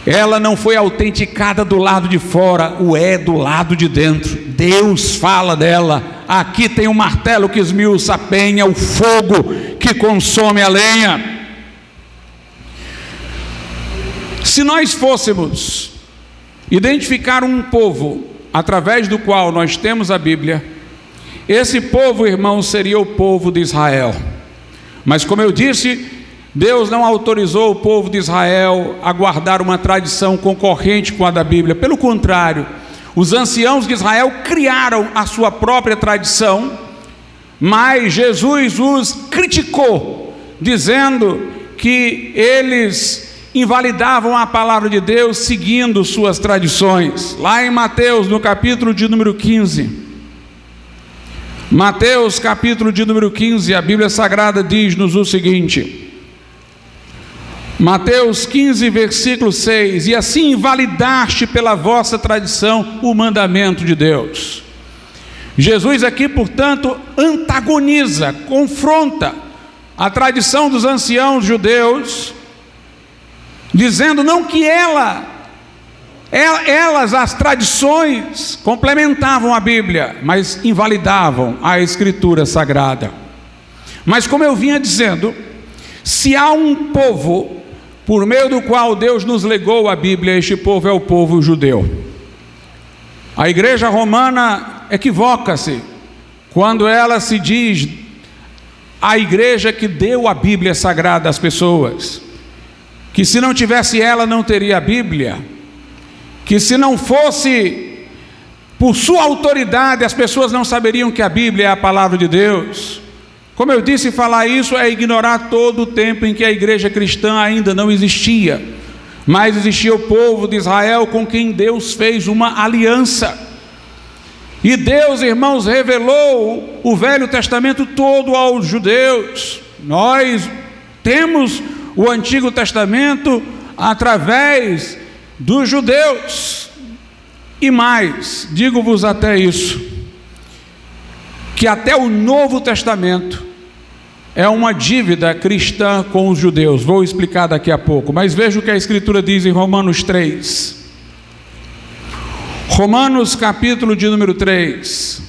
Speaker 1: Ela não foi autenticada do lado de fora, o é do lado de dentro. Deus fala dela. Aqui tem um martelo que esmiuça a penha, o fogo que consome a lenha. Se nós fôssemos identificar um povo através do qual nós temos a Bíblia, esse povo, irmãos, seria o povo de Israel. Mas como eu disse, Deus não autorizou o povo de Israel a guardar uma tradição concorrente com a da Bíblia. Pelo contrário, os anciãos de Israel criaram a sua própria tradição, mas Jesus os criticou, dizendo que eles invalidavam a palavra de Deus seguindo suas tradições. Lá em Mateus, no capítulo de número 15, Mateus capítulo de número 15, a Bíblia Sagrada diz-nos o seguinte: Mateus 15, versículo 6: e assim invalidaste pela vossa tradição o mandamento de Deus. Jesus aqui, portanto, antagoniza, confronta a tradição dos anciãos judeus, dizendo não que elas, as tradições, complementavam a Bíblia, mas invalidavam a Escritura Sagrada. Mas como eu vinha dizendo, se há um povo por meio do qual Deus nos legou a Bíblia, este povo é o povo judeu. A igreja romana equivoca-se quando ela se diz a igreja que deu a Bíblia Sagrada às pessoas, que se não tivesse ela não teria a Bíblia, que se não fosse por sua autoridade as pessoas não saberiam que a Bíblia é a palavra de Deus. Como eu disse, falar isso é ignorar todo o tempo em que a igreja cristã ainda não existia, mas existia o povo de Israel com quem Deus fez uma aliança. E Deus, irmãos, revelou o Velho Testamento todo aos judeus. Nós Temos o Antigo Testamento através dos judeus. E mais, digo-vos até isso, que até o Novo Testamento é uma dívida cristã com os judeus. Vou explicar daqui a pouco, mas veja o que a Escritura diz em Romanos 3. Romanos capítulo de número 3.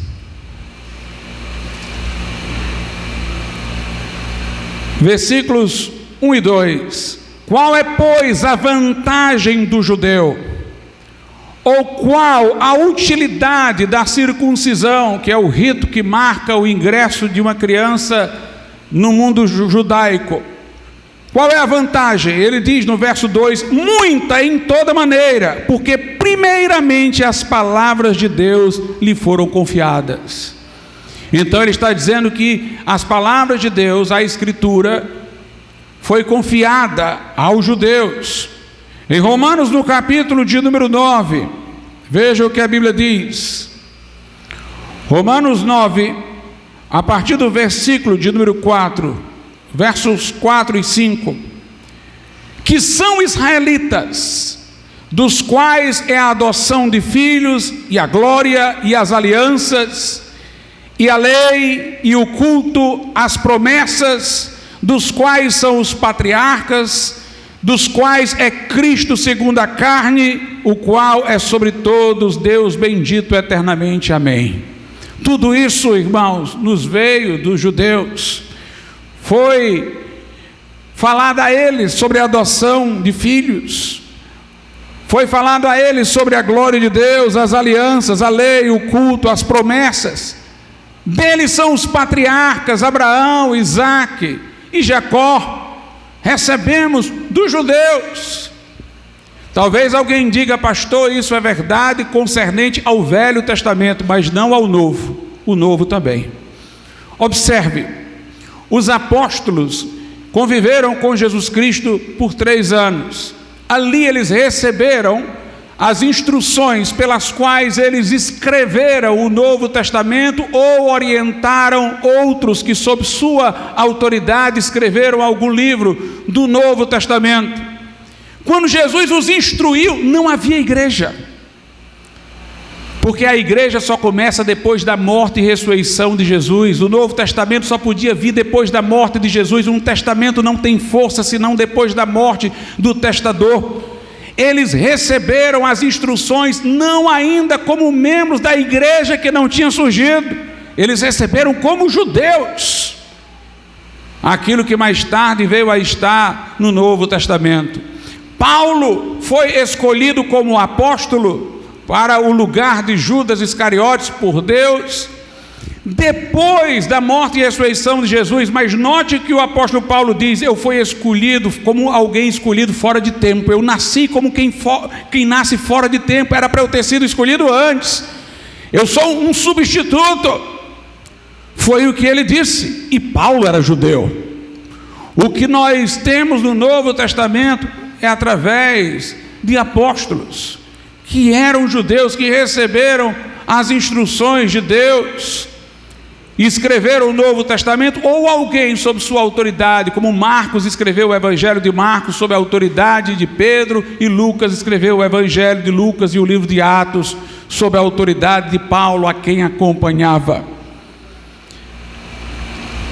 Speaker 1: Versículos 1 e 2. Qual é, pois, a vantagem do judeu? Ou qual a utilidade da circuncisão, que é o rito que marca o ingresso de uma criança no mundo judaico? Qual é a vantagem? Ele diz no verso 2: muita em toda maneira, porque primeiramente as palavras de Deus lhe foram confiadas. Então ele está dizendo que as palavras de Deus, a Escritura, foi confiada aos judeus. Em Romanos, no capítulo de número 9, veja o que a Bíblia diz. Romanos 9, a partir do versículo de número 4, versos 4 e 5, que são israelitas, dos quais é a adoção de filhos, e a glória, e as alianças, e a lei, e o culto, as promessas, dos quais são os patriarcas, dos quais é Cristo segundo a carne, o qual é sobre todos Deus bendito eternamente. Amém. Tudo isso, irmãos, nos veio dos judeus. Foi falado a eles sobre a adoção de filhos, foi falado a eles sobre a glória de Deus, as alianças, a lei, o culto, as promessas. Deles são os patriarcas, Abraão, Isaque e Jacó. Recebemos dos judeus. Talvez alguém diga: pastor, isso é verdade concernente ao Velho Testamento, mas não ao Novo. O Novo também. Observe, os apóstolos conviveram com Jesus Cristo por 3 anos. Ali eles receberam as instruções pelas quais eles escreveram o Novo Testamento, ou orientaram outros que sob sua autoridade escreveram algum livro do Novo Testamento. Quando Jesus os instruiu, não havia igreja, porque a igreja só começa depois da morte e ressurreição de Jesus. O Novo Testamento só podia vir depois da morte de Jesus. Um testamento não tem força senão depois da morte do testador. Eles receberam as instruções não ainda como membros da igreja que não tinha surgido, eles receberam como judeus aquilo que mais tarde veio a estar no Novo Testamento. Paulo foi escolhido como apóstolo para o lugar de Judas Iscariotes por Deus depois da morte e ressurreição de Jesus. Mas note que o apóstolo Paulo diz: eu fui escolhido como alguém escolhido fora de tempo. Eu nasci como quem nasce fora de tempo. Era para eu ter sido escolhido antes. Eu sou um substituto. Foi o que ele disse. E Paulo era judeu. O que nós temos no Novo Testamento é através de apóstolos que eram judeus, que receberam as instruções de Deus, escreveram o Novo Testamento, ou alguém sob sua autoridade, como Marcos escreveu o Evangelho de Marcos sob a autoridade de Pedro, e Lucas escreveu o Evangelho de Lucas e o livro de Atos sob a autoridade de Paulo, a quem acompanhava.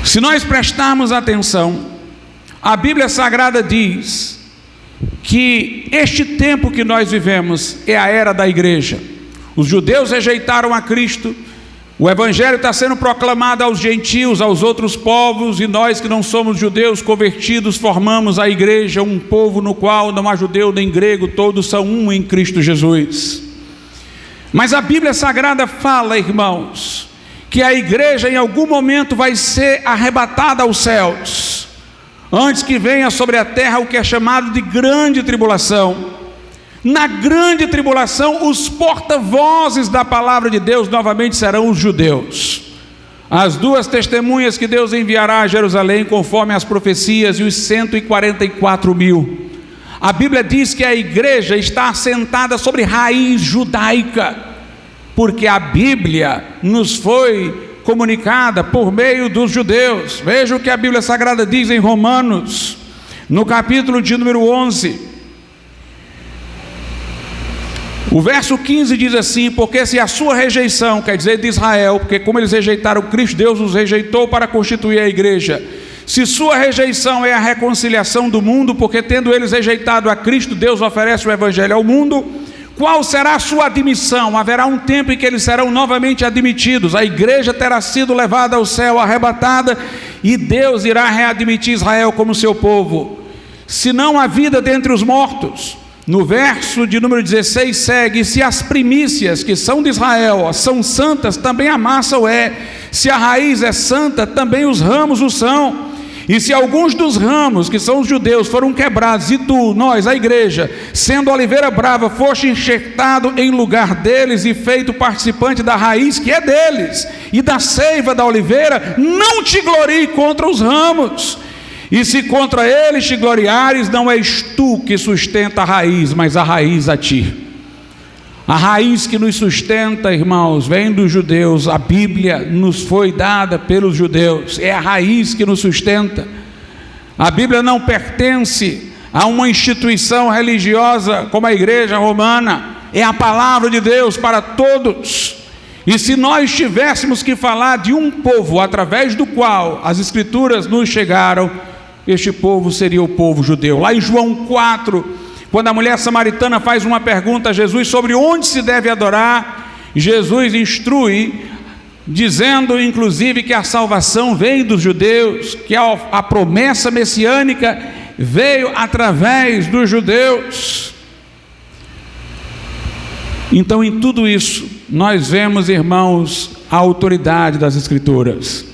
Speaker 1: Se nós prestarmos atenção, a Bíblia Sagrada diz que este tempo que nós vivemos é a era da igreja. Os judeus rejeitaram a Cristo, o Evangelho está sendo proclamado aos gentios, aos outros povos, e nós que não somos judeus convertidos formamos a igreja, um povo no qual não há judeu nem grego, todos são um em Cristo Jesus. Mas a Bíblia Sagrada fala, irmãos, que a igreja em algum momento vai ser arrebatada aos céus, antes que venha sobre a terra o que é chamado de grande tribulação. Na grande tribulação, os porta-vozes da palavra de Deus novamente serão os judeus. As 2 testemunhas que Deus enviará a Jerusalém, conforme as profecias, e os 144.000. A Bíblia diz que a igreja está assentada sobre raiz judaica, porque a Bíblia nos foi comunicada por meio dos judeus. Veja o que a Bíblia Sagrada diz em Romanos, no capítulo de número 11. O verso 15 diz assim: porque se a sua rejeição, quer dizer de Israel, porque como eles rejeitaram Cristo, Deus os rejeitou para constituir a igreja. Se sua rejeição é a reconciliação do mundo, porque tendo eles rejeitado a Cristo, Deus oferece o evangelho ao mundo, qual será a sua admissão? Haverá um tempo em que eles serão novamente admitidos. A igreja terá sido levada ao céu, arrebatada, e Deus irá readmitir Israel como seu povo. Se não há vida dentre os mortos. No verso de número 16 segue: se as primícias que são de Israel são santas, também a massa o é. Se a raiz é santa, também os ramos o são. E se alguns dos ramos, que são os judeus, foram quebrados, e tu, nós, a igreja, sendo oliveira brava, foste enxertado em lugar deles e feito participante da raiz que é deles, e da seiva da oliveira, não te glorie contra os ramos. E se contra eles te gloriares, não és tu que sustenta a raiz, mas a raiz a ti. A raiz que nos sustenta, irmãos, vem dos judeus. A Bíblia nos foi dada pelos judeus. É a raiz que nos sustenta. A Bíblia não pertence a uma instituição religiosa como a igreja romana. É a palavra de Deus para todos. E se nós tivéssemos que falar de um povo através do qual as escrituras nos chegaram, este povo seria o povo judeu. Lá em João 4, quando a mulher samaritana faz uma pergunta a Jesus sobre onde se deve adorar, Jesus instrui, dizendo inclusive que a salvação vem dos judeus, que a promessa messiânica veio através dos judeus. Então, em tudo isso, nós vemos, irmãos, a autoridade das Escrituras.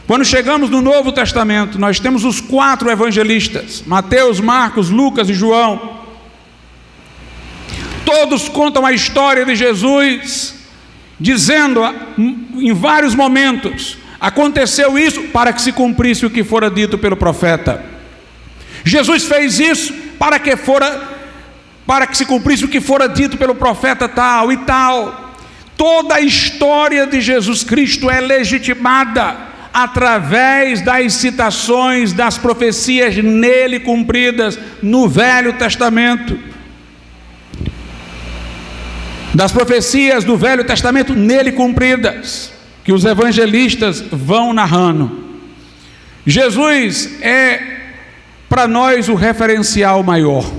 Speaker 1: Quando chegamos no Novo Testamento, nós temos os 4 evangelistas: Mateus, Marcos, Lucas e João. Todos contam a história de Jesus, dizendo em vários momentos: aconteceu isso para que se cumprisse o que fora dito pelo profeta. Jesus fez isso para que se cumprisse o que fora dito pelo profeta tal e tal. Toda a história de Jesus Cristo é legitimada através das citações das profecias nele cumpridas no Velho Testamento. Das profecias do Velho Testamento nele cumpridas, que os evangelistas vão narrando. Jesus é para nós o referencial maior.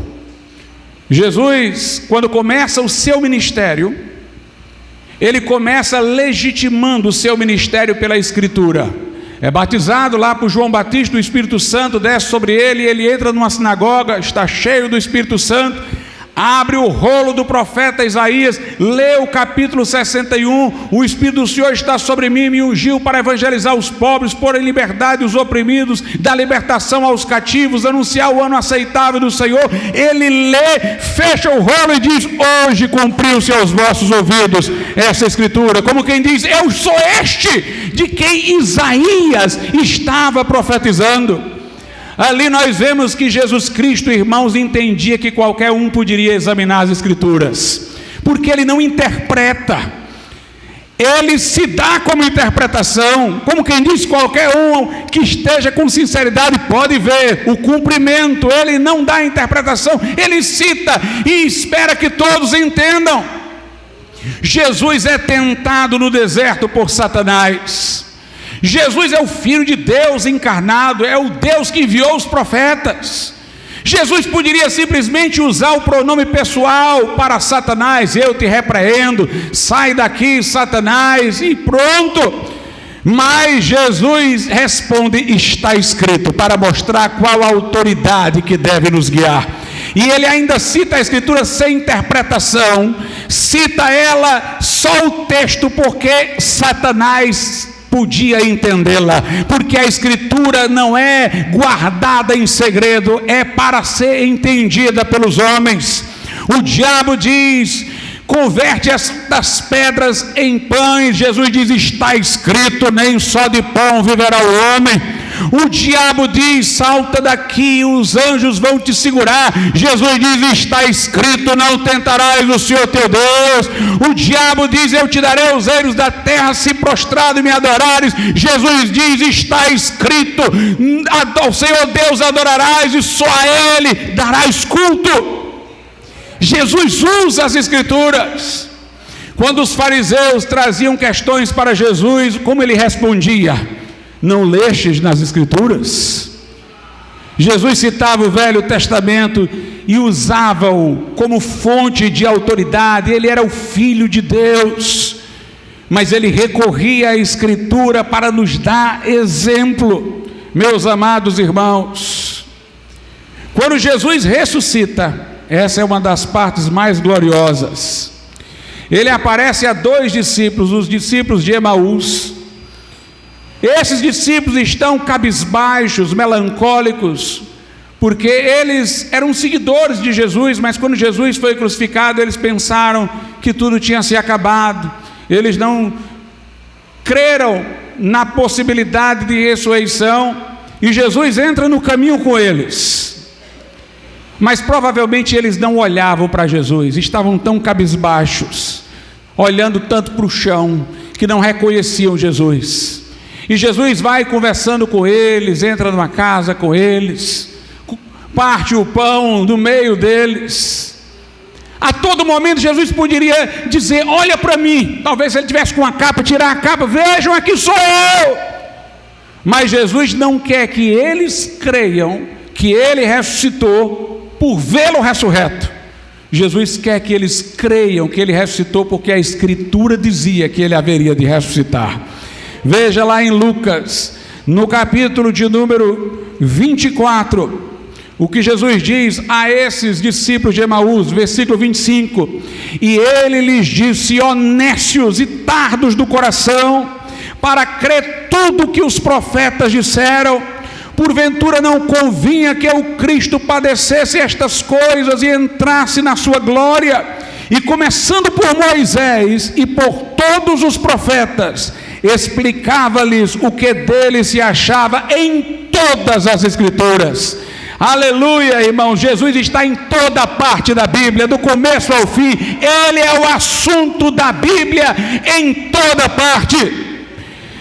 Speaker 1: Jesus, quando começa o seu ministério, ele começa legitimando o seu ministério pela Escritura. É batizado lá por João Batista, o Espírito Santo desce sobre ele, ele entra numa sinagoga, está cheio do Espírito Santo, abre o rolo do profeta Isaías, lê o capítulo 61, o Espírito do Senhor está sobre mim, me ungiu para evangelizar os pobres, pôr em liberdade os oprimidos, dar libertação aos cativos, anunciar o ano aceitável do Senhor. Ele lê, fecha o rolo e diz: hoje cumpriu-se aos vossos ouvidos essa escritura, como quem diz: eu sou este de quem Isaías estava profetizando. Ali nós vemos que Jesus Cristo, irmãos, entendia que qualquer um poderia examinar as Escrituras, porque ele não interpreta, ele se dá como interpretação, como quem diz: qualquer um que esteja com sinceridade pode ver o cumprimento. Ele não dá interpretação, ele cita e espera que todos entendam. Jesus é tentado no deserto por Satanás. Jesus é o Filho de Deus encarnado, é o Deus que enviou os profetas. Jesus poderia simplesmente usar o pronome pessoal para Satanás: eu te repreendo, sai daqui, Satanás, e pronto. Mas Jesus responde: está escrito, para mostrar qual a autoridade que deve nos guiar. E ele ainda cita a Escritura sem interpretação, cita ela só o texto, porque Satanás podia entendê-la, porque a Escritura não é guardada em segredo, é para ser entendida pelos homens. O diabo diz: converte estas pedras em pães. Jesus diz: está escrito, nem só de pão viverá o homem. O diabo diz: salta daqui, os anjos vão te segurar. Jesus diz: está escrito, não tentarás o Senhor teu Deus. O diabo diz: eu te darei os reinos da terra se prostrado e me adorares. Jesus diz: está escrito, ao Senhor Deus adorarás e só a Ele darás culto. Jesus usa as Escrituras. Quando os fariseus traziam questões para Jesus, como ele respondia? Não lestes nas Escrituras? Jesus citava o Velho Testamento e usava-o como fonte de autoridade. Ele era o Filho de Deus, mas ele recorria à Escritura para nos dar exemplo. Meus amados irmãos, quando Jesus ressuscita, essa é uma das partes mais gloriosas. Ele aparece a 2 discípulos, os discípulos de Emaús. Esses discípulos estão cabisbaixos, melancólicos, porque eles eram seguidores de Jesus, mas quando Jesus foi crucificado, eles pensaram que tudo tinha se acabado. Eles não creram na possibilidade de ressurreição, e Jesus entra no caminho com eles. Mas provavelmente eles não olhavam para Jesus, estavam tão cabisbaixos, olhando tanto para o chão, que não reconheciam Jesus. E Jesus vai conversando com eles, entra numa casa com eles, parte o pão no meio deles. A todo momento Jesus poderia dizer: olha para mim. Talvez se ele tivesse com a capa, tirar a capa: vejam, aqui sou eu. Mas Jesus não quer que eles creiam que ele ressuscitou por vê-lo ressurreto. Jesus quer que eles creiam que ele ressuscitou porque a Escritura dizia que ele haveria de ressuscitar. Veja lá em Lucas, no capítulo de número 24, o que Jesus diz a esses discípulos de Emaús, versículo 25: e ele lhes disse: ó nécios e tardos do coração, para crer tudo que os profetas disseram, porventura não convinha que o Cristo padecesse estas coisas e entrasse na sua glória? E começando por Moisés e por todos os profetas, explicava-lhes o que dele se achava em todas as Escrituras. Aleluia, irmãos. Jesus está em toda parte da Bíblia, do começo ao fim. Ele é o assunto da Bíblia em toda parte.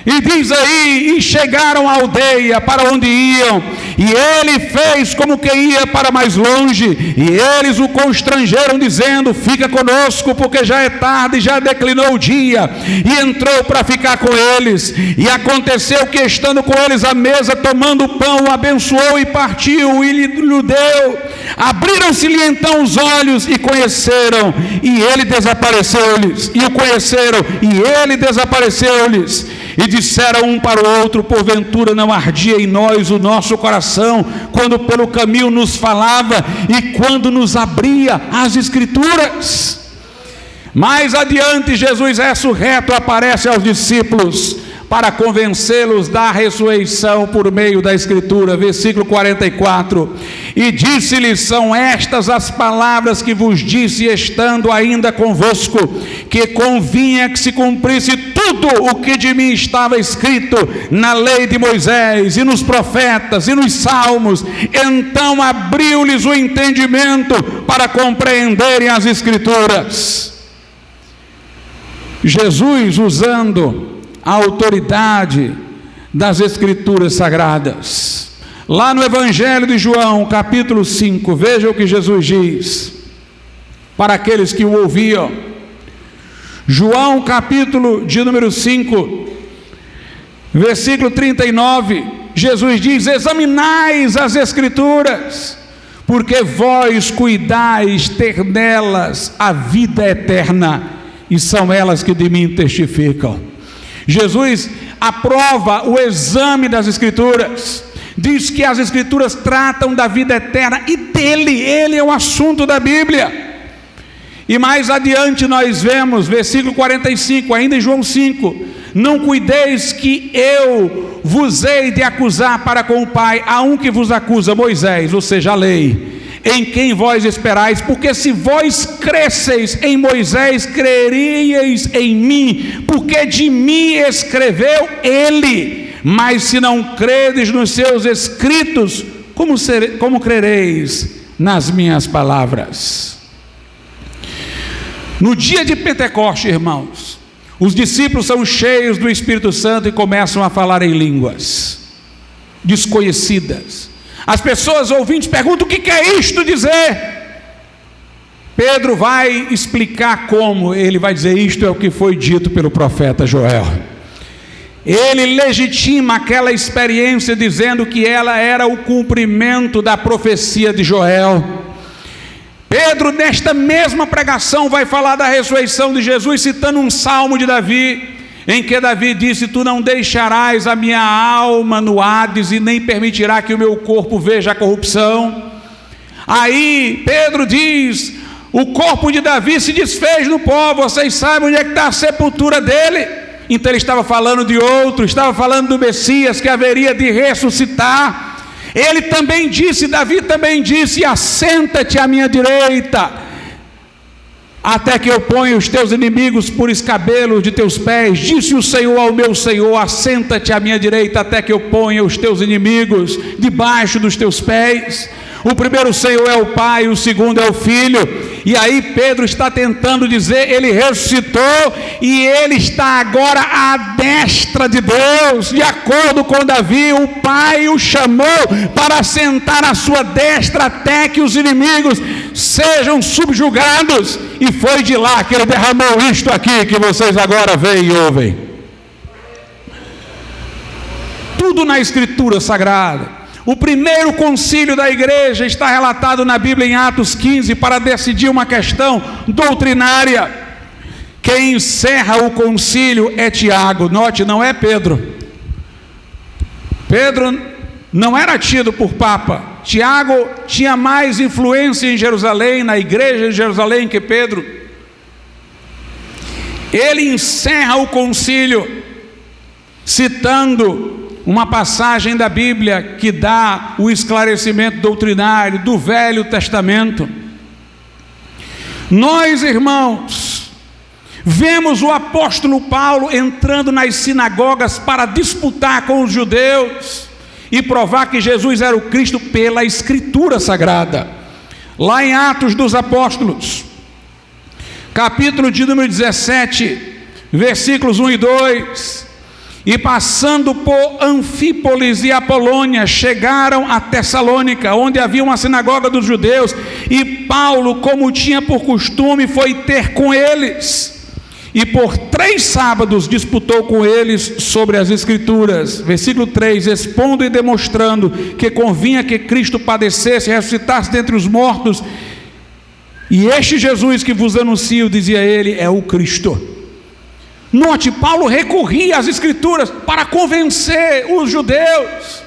Speaker 1: E diz aí: e chegaram à aldeia para onde iam, e ele fez como que ia para mais longe, e eles o constrangeram, dizendo: fica conosco, porque já é tarde, já declinou o dia. E entrou para ficar com eles. E aconteceu que, estando com eles à mesa, tomando o pão, abençoou e partiu, e lhe deu. Abriram-se-lhe então os olhos e conheceram, e ele desapareceu-lhes. E o conheceram, e ele desapareceu-lhes. E disseram um para o outro: porventura não ardia em nós o nosso coração, quando pelo caminho nos falava e quando nos abria as Escrituras? Mais adiante, Jesus ressurreto aparece aos discípulos para convencê-los da ressurreição por meio da Escritura. Versículo 44: e disse-lhes: são estas as palavras que vos disse estando ainda convosco, que convinha que se cumprisse tudo o que de mim estava escrito na lei de Moisés e nos profetas e nos salmos. Então abriu-lhes o entendimento para compreenderem as Escrituras. Jesus, usando a autoridade das Escrituras Sagradas, lá no Evangelho de João, capítulo 5, veja o que Jesus diz para aqueles que o ouviam. João, capítulo de número 5, versículo 39, Jesus diz: examinais as Escrituras, porque vós cuidais ter nelas a vida eterna, e são elas que de mim testificam. Jesus aprova o exame das Escrituras, diz que as Escrituras tratam da vida eterna e dele, ele é o assunto da Bíblia. E mais adiante nós vemos, versículo 45, ainda em João 5: não cuideis que eu vos hei de acusar para com o Pai, há um que vos acusa, Moisés, ou seja, a lei, em quem vós esperais, porque se vós cresceis em Moisés, creríeis em mim, porque de mim escreveu ele. Mas se não credes nos seus escritos, como crereis nas minhas palavras? No dia de Pentecostes, irmãos, os discípulos são cheios do Espírito Santo e começam a falar em línguas desconhecidas. As pessoas ouvintes perguntam: o que quer isto dizer? Pedro vai explicar como. Ele vai dizer: isto é o que foi dito pelo profeta Joel. Ele legitima aquela experiência dizendo que ela era o cumprimento da profecia de Joel. Pedro, nesta mesma pregação, vai falar da ressurreição de Jesus, citando um salmo de Davi, em que Davi disse: tu não deixarás a minha alma no Hades e nem permitirá que o meu corpo veja a corrupção. Aí Pedro diz: o corpo de Davi se desfez no pó, vocês sabem onde é que está a sepultura dele? Então ele estava falando de outro, estava falando do Messias que haveria de ressuscitar. Ele também disse, Davi também disse: assenta-te à minha direita, até que eu ponha os teus inimigos por escabelos de teus pés. Disse o Senhor ao meu Senhor: assenta-te à minha direita, até que eu ponha os teus inimigos debaixo dos teus pés. O primeiro Senhor é o Pai, o segundo é o Filho. E aí Pedro está tentando dizer: ele ressuscitou e ele está agora à destra de Deus. De acordo com Davi, o Pai o chamou para sentar à sua destra até que os inimigos sejam subjugados. E foi de lá que ele derramou isto aqui que vocês agora veem e ouvem. Tudo na Escritura Sagrada. O primeiro concílio da igreja está relatado na Bíblia em Atos 15 para decidir uma questão doutrinária. Quem encerra o concílio é Tiago. Note, não é Pedro. Pedro não era tido por Papa. Tiago tinha mais influência em Jerusalém, na igreja de Jerusalém, que Pedro. Ele encerra o concílio citando uma passagem da Bíblia que dá o esclarecimento doutrinário do Velho Testamento. Nós, irmãos, vemos o apóstolo Paulo entrando nas sinagogas para disputar com os judeus e provar que Jesus era o Cristo pela Escritura Sagrada. Lá em Atos dos Apóstolos, capítulo de número 17, versículos 1 e 2... E passando por Anfípolis e Apolônia, chegaram a Tessalônica, onde havia uma sinagoga dos judeus, e Paulo, como tinha por costume, foi ter com eles, e por 3 sábados disputou com eles sobre as Escrituras. Versículo 3, expondo e demonstrando que convinha que Cristo padecesse e ressuscitasse dentre os mortos, e este Jesus que vos anuncio, dizia ele, é o Cristo. Note, Paulo recorria às Escrituras para convencer os judeus.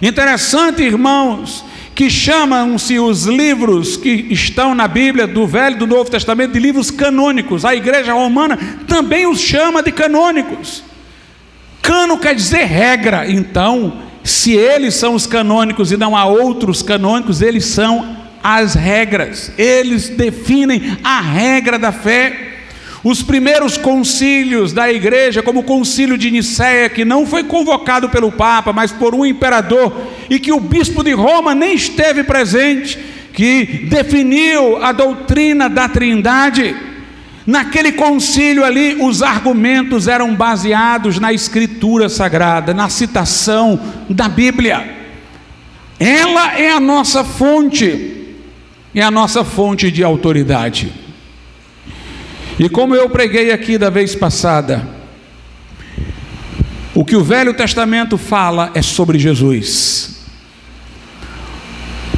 Speaker 1: Interessante, irmãos, que chamam-se os livros que estão na Bíblia do Velho e do Novo Testamento de livros canônicos. A igreja romana também os chama de canônicos. Cano quer dizer regra. Então, se eles são os canônicos e não há outros canônicos, eles são as regras. Eles definem a regra da fé. Os primeiros concílios da igreja, como o concílio de Nicéia, que não foi convocado pelo Papa, mas por um imperador, e que o bispo de Roma nem esteve presente, que definiu a doutrina da Trindade. Naquele concílio ali, os argumentos eram baseados na Escritura Sagrada, na citação da Bíblia. Ela é a nossa fonte, é a nossa fonte de autoridade. E como eu preguei aqui da vez passada, o que o Velho Testamento fala é sobre Jesus.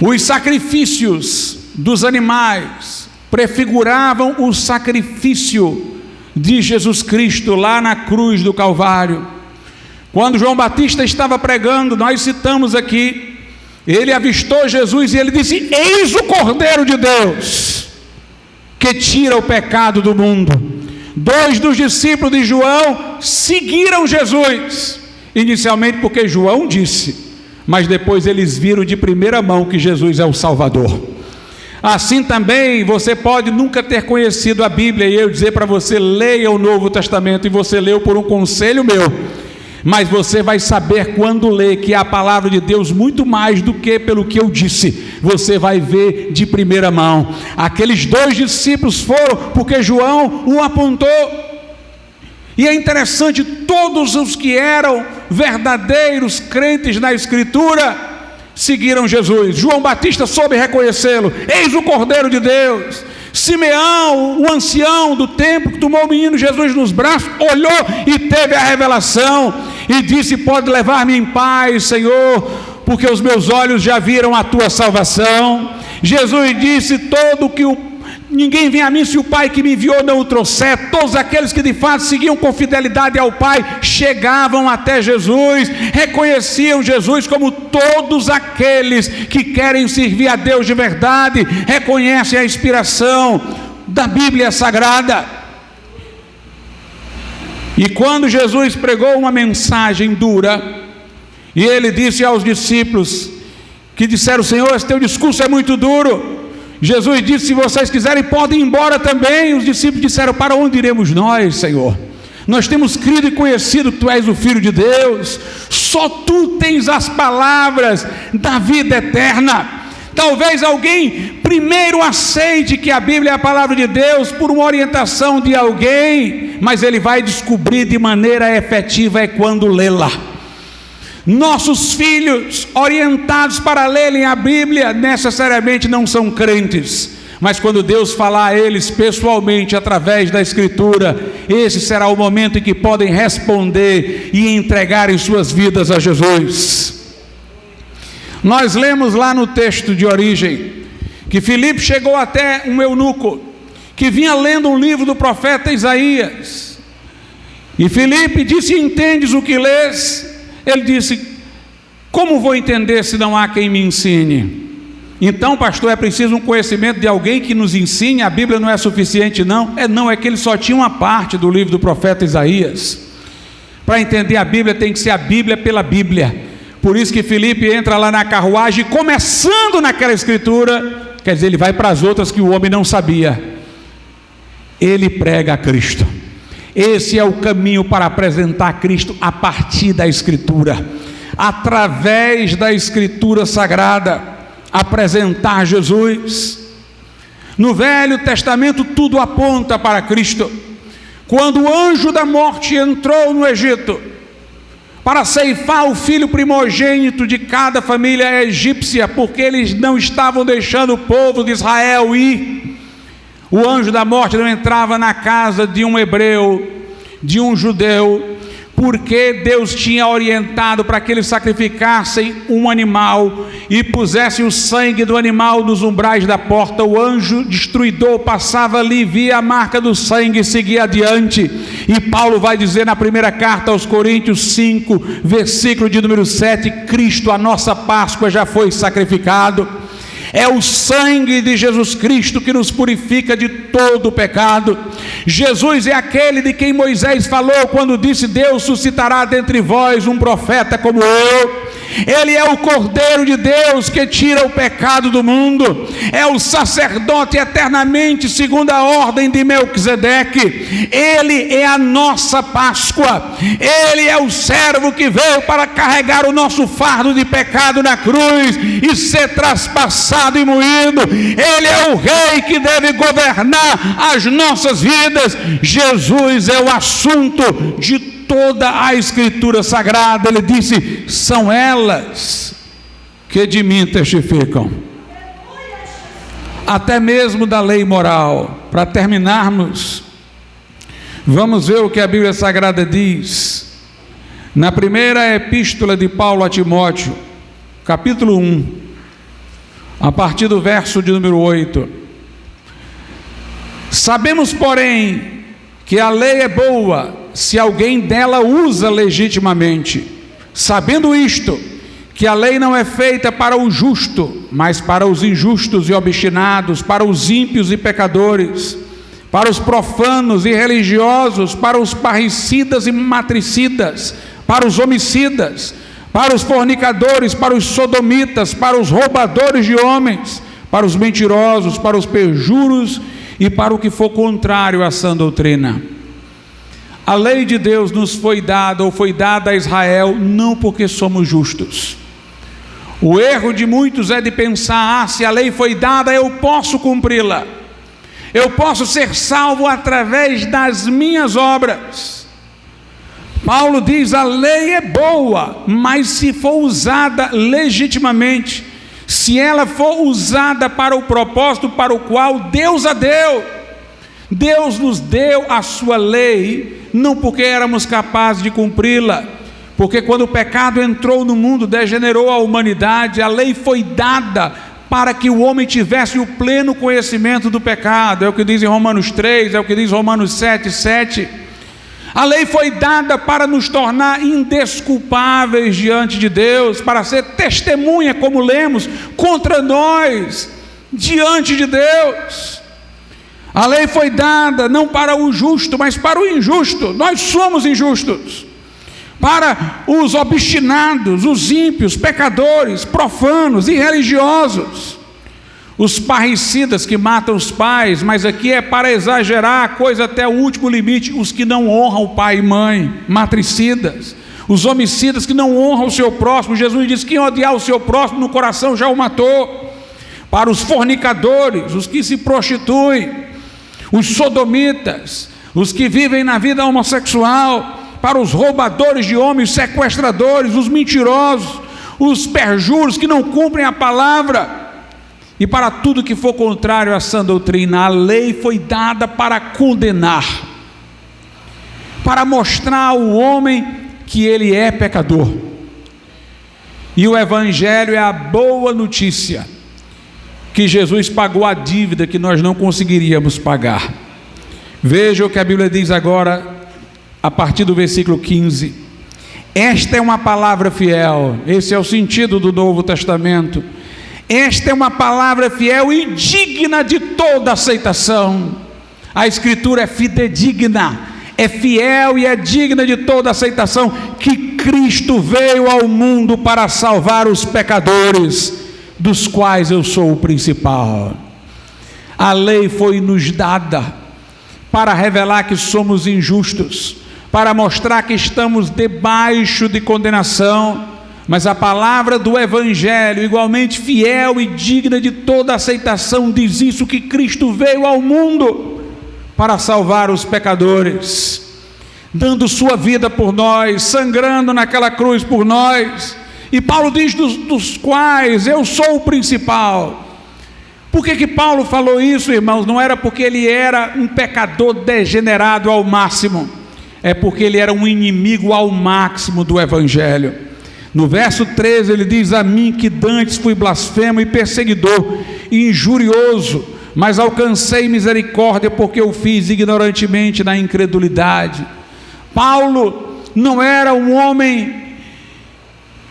Speaker 1: Os sacrifícios dos animais prefiguravam o sacrifício de Jesus Cristo lá na cruz do Calvário. Quando João Batista estava pregando, nós citamos aqui, ele avistou Jesus e ele disse: eis o Cordeiro de Deus, que tira o pecado do mundo. 2 dos discípulos de João seguiram Jesus, inicialmente porque João disse, mas depois eles viram de primeira mão que Jesus é o Salvador. Assim também você pode nunca ter conhecido a Bíblia e eu dizer para você: leia o Novo Testamento, e você leu por um conselho meu. mas você vai saber quando ler que é a palavra de Deus muito mais do que pelo que eu disse. Você vai ver de primeira mão. Aqueles 2 discípulos foram porque João o apontou. E é interessante, todos os que eram verdadeiros crentes na Escritura seguiram Jesus. João Batista soube reconhecê-lo: eis o Cordeiro de Deus. Simeão, o ancião do templo, que tomou o menino Jesus nos braços, olhou e teve a revelação e disse: pode levar-me em paz, Senhor, porque os meus olhos já viram a tua salvação. Jesus disse: ninguém vem a mim se o Pai que me enviou não o trouxer. Todos aqueles que de fato seguiam com fidelidade ao Pai chegavam até Jesus, reconheciam Jesus, como todos aqueles que querem servir a Deus de verdade reconhecem a inspiração da Bíblia Sagrada. E quando Jesus pregou uma mensagem dura, e ele disse aos discípulos que disseram: Senhor, esse teu discurso é muito duro. Jesus disse: se vocês quiserem, podem ir embora também. Os discípulos disseram: para onde iremos nós, Senhor? Nós temos crido e conhecido que tu és o Filho de Deus. Só tu tens as palavras da vida eterna. Talvez alguém primeiro aceite que a Bíblia é a palavra de Deus por uma orientação de alguém, mas ele vai descobrir de maneira efetiva é quando lê-la. Nossos filhos, orientados para lerem a Bíblia, necessariamente não são crentes, mas quando Deus falar a eles pessoalmente através da Escritura, esse será o momento em que podem responder e entregarem suas vidas a Jesus. Nós lemos lá no texto de origem que Filipe chegou até um eunuco que vinha lendo um livro do profeta Isaías, e Filipe disse: entendes o que lês? Ele disse: como vou entender se não há quem me ensine? Então, pastor, é preciso um conhecimento de alguém que nos ensine. A Bíblia não é suficiente, não. É que ele só tinha uma parte do livro do profeta Isaías. Para entender a Bíblia tem que ser a Bíblia pela Bíblia. Por isso que Filipe entra lá na carruagem, começando naquela escritura, quer dizer, ele vai para as outras que o homem não sabia. Ele prega a Cristo. Esse é o caminho para apresentar Cristo a partir da Escritura, através da Escritura Sagrada, apresentar Jesus. No Velho Testamento tudo aponta para Cristo. Quando o anjo da morte entrou no Egito para ceifar o filho primogênito de cada família egípcia, porque eles não estavam deixando o povo de Israel ir, o anjo da morte não entrava na casa de um hebreu, de um judeu, porque Deus tinha orientado para que eles sacrificassem um animal e pusessem o sangue do animal nos umbrais da porta. O anjo destruidor passava ali, via a marca do sangue e seguia adiante. E Paulo vai dizer na primeira carta aos Coríntios 5, versículo de número 7, Cristo, a nossa Páscoa, já foi sacrificado. É o sangue de Jesus Cristo que nos purifica de todo o pecado. Jesus é aquele de quem Moisés falou quando disse: Deus suscitará dentre vós um profeta como eu. Ele é o Cordeiro de Deus que tira o pecado do mundo. É o sacerdote eternamente segundo a ordem de Melquisedeque. Ele é a nossa Páscoa. Ele é o servo que veio para carregar o nosso fardo de pecado na cruz e ser traspassado e moído. Ele é o rei que deve governar as nossas vidas. Jesus é o assunto de toda a Escritura Sagrada. Ele disse: são elas que de mim testificam. Até mesmo da lei moral. Para terminarmos, vamos ver o que a Bíblia Sagrada diz na primeira epístola de Paulo a Timóteo, capítulo 1, a partir do verso de número 8. Sabemos, porém, que a lei é boa se alguém dela usa legitimamente, sabendo isto, que a lei não é feita para o justo, mas para os injustos e obstinados, para os ímpios e pecadores, para os profanos e religiosos, para os parricidas e matricidas, para os homicidas, para os fornicadores, para os sodomitas, para os roubadores de homens, para os mentirosos, para os perjuros e para o que for contrário à sã doutrina. A lei de Deus nos foi dada, ou foi dada a Israel, não porque somos justos. O erro de muitos é de pensar: se a lei foi dada, eu posso cumpri-la. Eu posso ser salvo através das minhas obras. Paulo diz: a lei é boa, mas se for usada legitimamente, se ela for usada para o propósito para o qual Deus a deu. Deus nos deu a sua lei, não porque éramos capazes de cumpri-la, porque quando o pecado entrou no mundo, degenerou a humanidade, a lei foi dada para que o homem tivesse o pleno conhecimento do pecado. É o que diz em Romanos 3, é o que diz em Romanos 7:7. A lei foi dada para nos tornar indesculpáveis diante de Deus, para ser testemunha, como lemos, contra nós, diante de Deus. A lei foi dada não para o justo, mas para o injusto. Nós somos injustos. Para os obstinados, os ímpios, pecadores, profanos, irreligiosos, os parricidas que matam os pais, mas aqui é para exagerar a coisa até o último limite, os que não honram o pai e mãe, matricidas, os homicidas que não honram o seu próximo. Jesus diz: quem odiar o seu próximo no coração já o matou. Para os fornicadores, os que se prostituem, os sodomitas, os que vivem na vida homossexual, para os roubadores de homens, sequestradores, os mentirosos, os perjuros que não cumprem a palavra, e para tudo que for contrário à sã doutrina. A lei foi dada para condenar, para mostrar ao homem que ele é pecador. E o Evangelho é a boa notícia, que Jesus pagou a dívida que nós não conseguiríamos pagar. Veja o que a Bíblia diz agora, a partir do versículo 15. Esta é uma palavra fiel. Esse é o sentido do Novo Testamento. Esta é uma palavra fiel e digna de toda aceitação. A Escritura é fidedigna, é fiel e é digna de toda aceitação, que Cristo veio ao mundo para salvar os pecadores, dos quais eu sou o principal. A lei foi nos dada para revelar que somos injustos, para mostrar que estamos debaixo de condenação, mas a palavra do Evangelho, igualmente fiel e digna de toda aceitação, diz isso: que Cristo veio ao mundo para salvar os pecadores, dando sua vida por nós, sangrando naquela cruz por nós. E Paulo diz: dos quais eu sou o principal. Por que Paulo falou isso, irmãos? Não era porque ele era um pecador degenerado ao máximo, é porque ele era um inimigo ao máximo do Evangelho. No verso 13 ele diz: a mim que dantes fui blasfemo e perseguidor e injurioso, mas alcancei misericórdia, porque eu fiz ignorantemente na incredulidade. Paulo não era um homem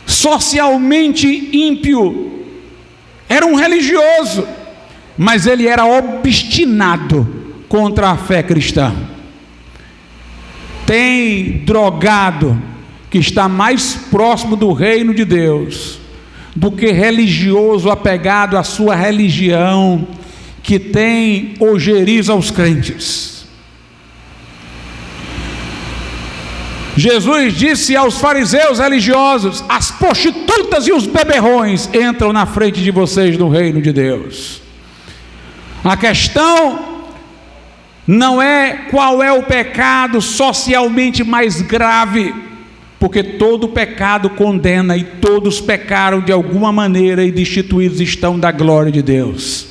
Speaker 1: socialmente ímpio, era um religioso, mas ele era obstinado contra a fé cristã. Tem drogado que está mais próximo do reino de Deus do que religioso apegado à sua religião, que tem ojeriza aos crentes. Jesus disse aos fariseus religiosos: as prostitutas e os beberrões entram na frente de vocês no reino de Deus. A questão não é qual é o pecado socialmente mais grave, porque todo pecado condena, e todos pecaram de alguma maneira e destituídos estão da glória de Deus.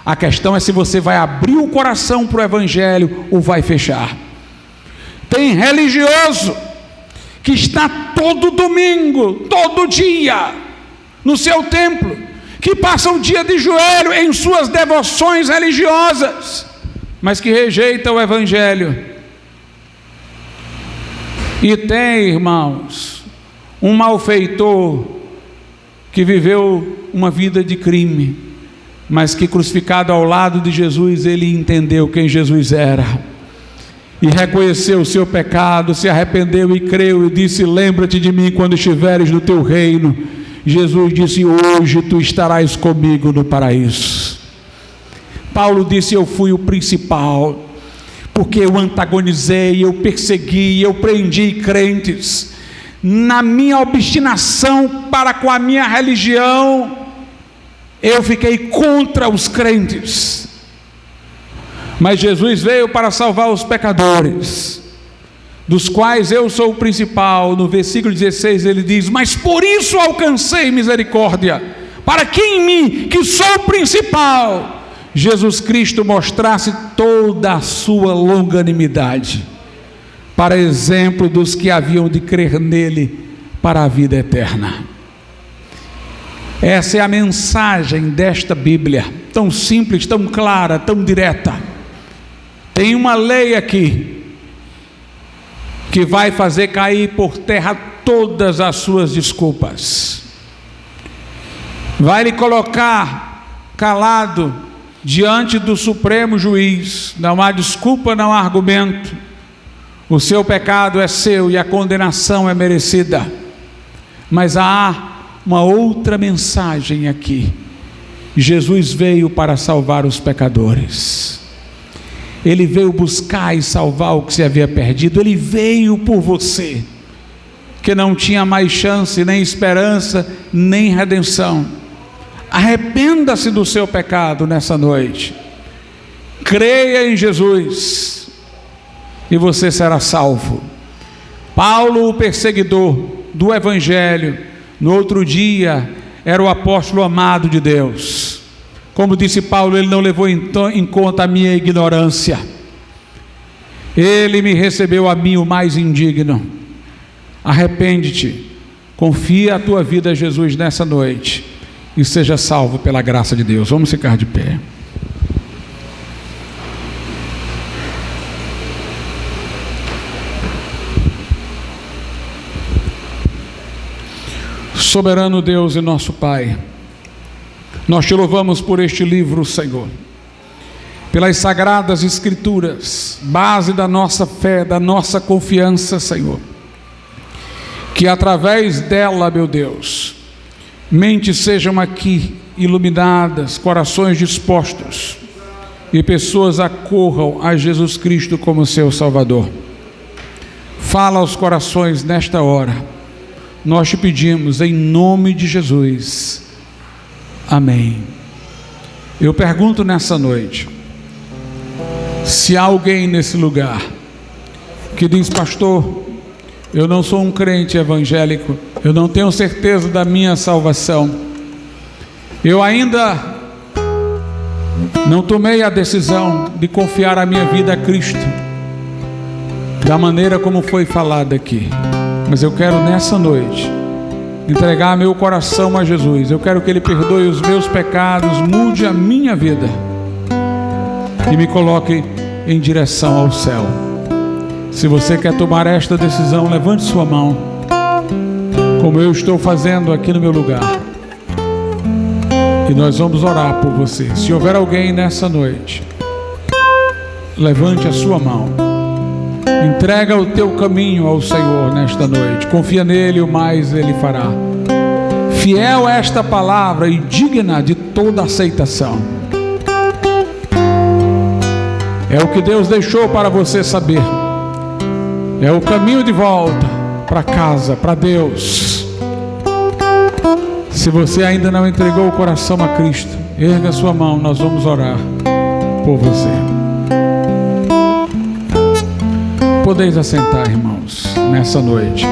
Speaker 1: A questão é se você vai abrir o coração para o Evangelho ou vai fechar. Tem religioso que está todo domingo, todo dia, no seu templo, que passa o dia de joelho em suas devoções religiosas, mas que rejeita o Evangelho. E tem, irmãos, um malfeitor que viveu uma vida de crime, mas que crucificado ao lado de Jesus, ele entendeu quem Jesus era, e reconheceu o seu pecado, se arrependeu e creu, e disse: lembra-te de mim quando estiveres no teu reino. Jesus disse: hoje tu estarás comigo no paraíso. Paulo disse: eu fui o principal, porque eu antagonizei, eu persegui, eu prendi crentes. Na minha obstinação para com a minha religião, eu fiquei contra os crentes. Mas Jesus veio para salvar os pecadores, dos quais eu sou o principal. No versículo 16 ele diz: mas por isso alcancei misericórdia, para que em mim, que sou o principal, Jesus Cristo mostrasse toda a sua longanimidade, para exemplo dos que haviam de crer nele para a vida eterna. Essa é a mensagem desta Bíblia, tão simples, tão clara, tão direta. Tem uma lei aqui que vai fazer cair por terra todas as suas desculpas, vai lhe colocar calado diante do Supremo Juiz. Não há desculpa, não há argumento. O seu pecado é seu e a condenação é merecida. Mas há uma outra mensagem aqui. Jesus veio para salvar os pecadores. Ele veio buscar e salvar o que se havia perdido. Ele veio por você, que não tinha mais chance, nem esperança, nem redenção. Arrependa-se do seu pecado nessa noite. Creia em Jesus e você será salvo. Paulo, o perseguidor do Evangelho, no outro dia era o apóstolo amado de Deus. Como disse Paulo, ele não levou em conta a minha ignorância. Ele me recebeu a mim, o mais indigno. Arrepende-te, confia a tua vida a Jesus nessa noite e seja salvo pela graça de Deus. Vamos ficar de pé. Soberano Deus e nosso Pai, nós te louvamos por este livro, Senhor, pelas sagradas escrituras, base da nossa fé, da nossa confiança, Senhor, que através dela, meu Deus, mentes sejam aqui iluminadas, corações dispostos e pessoas acorram a Jesus Cristo como seu Salvador. Fala aos corações nesta hora, nós te pedimos em nome de Jesus, amém. Eu pergunto nessa noite, se há alguém nesse lugar que diz: pastor, eu não sou um crente evangélico, eu não tenho certeza da minha salvação, eu ainda não tomei a decisão de confiar a minha vida a Cristo, da maneira como foi falado aqui, mas eu quero nessa noite entregar meu coração a Jesus. Eu quero que Ele perdoe os meus pecados, mude a minha vida e me coloque em direção ao céu. Se você quer tomar esta decisão, levante sua mão, como eu estou fazendo aqui no meu lugar, e nós vamos orar por você. Se houver alguém nessa noite, levante a sua mão. Entrega o teu caminho ao Senhor nesta noite, confia nele, o mais Ele fará. Fiel a esta palavra e digna de toda aceitação. É o que Deus deixou para você saber. É o caminho de volta para casa, para Deus. Se você ainda não entregou o coração a Cristo, erga sua mão, nós vamos orar por você. Podeis assentar, irmãos, nessa noite.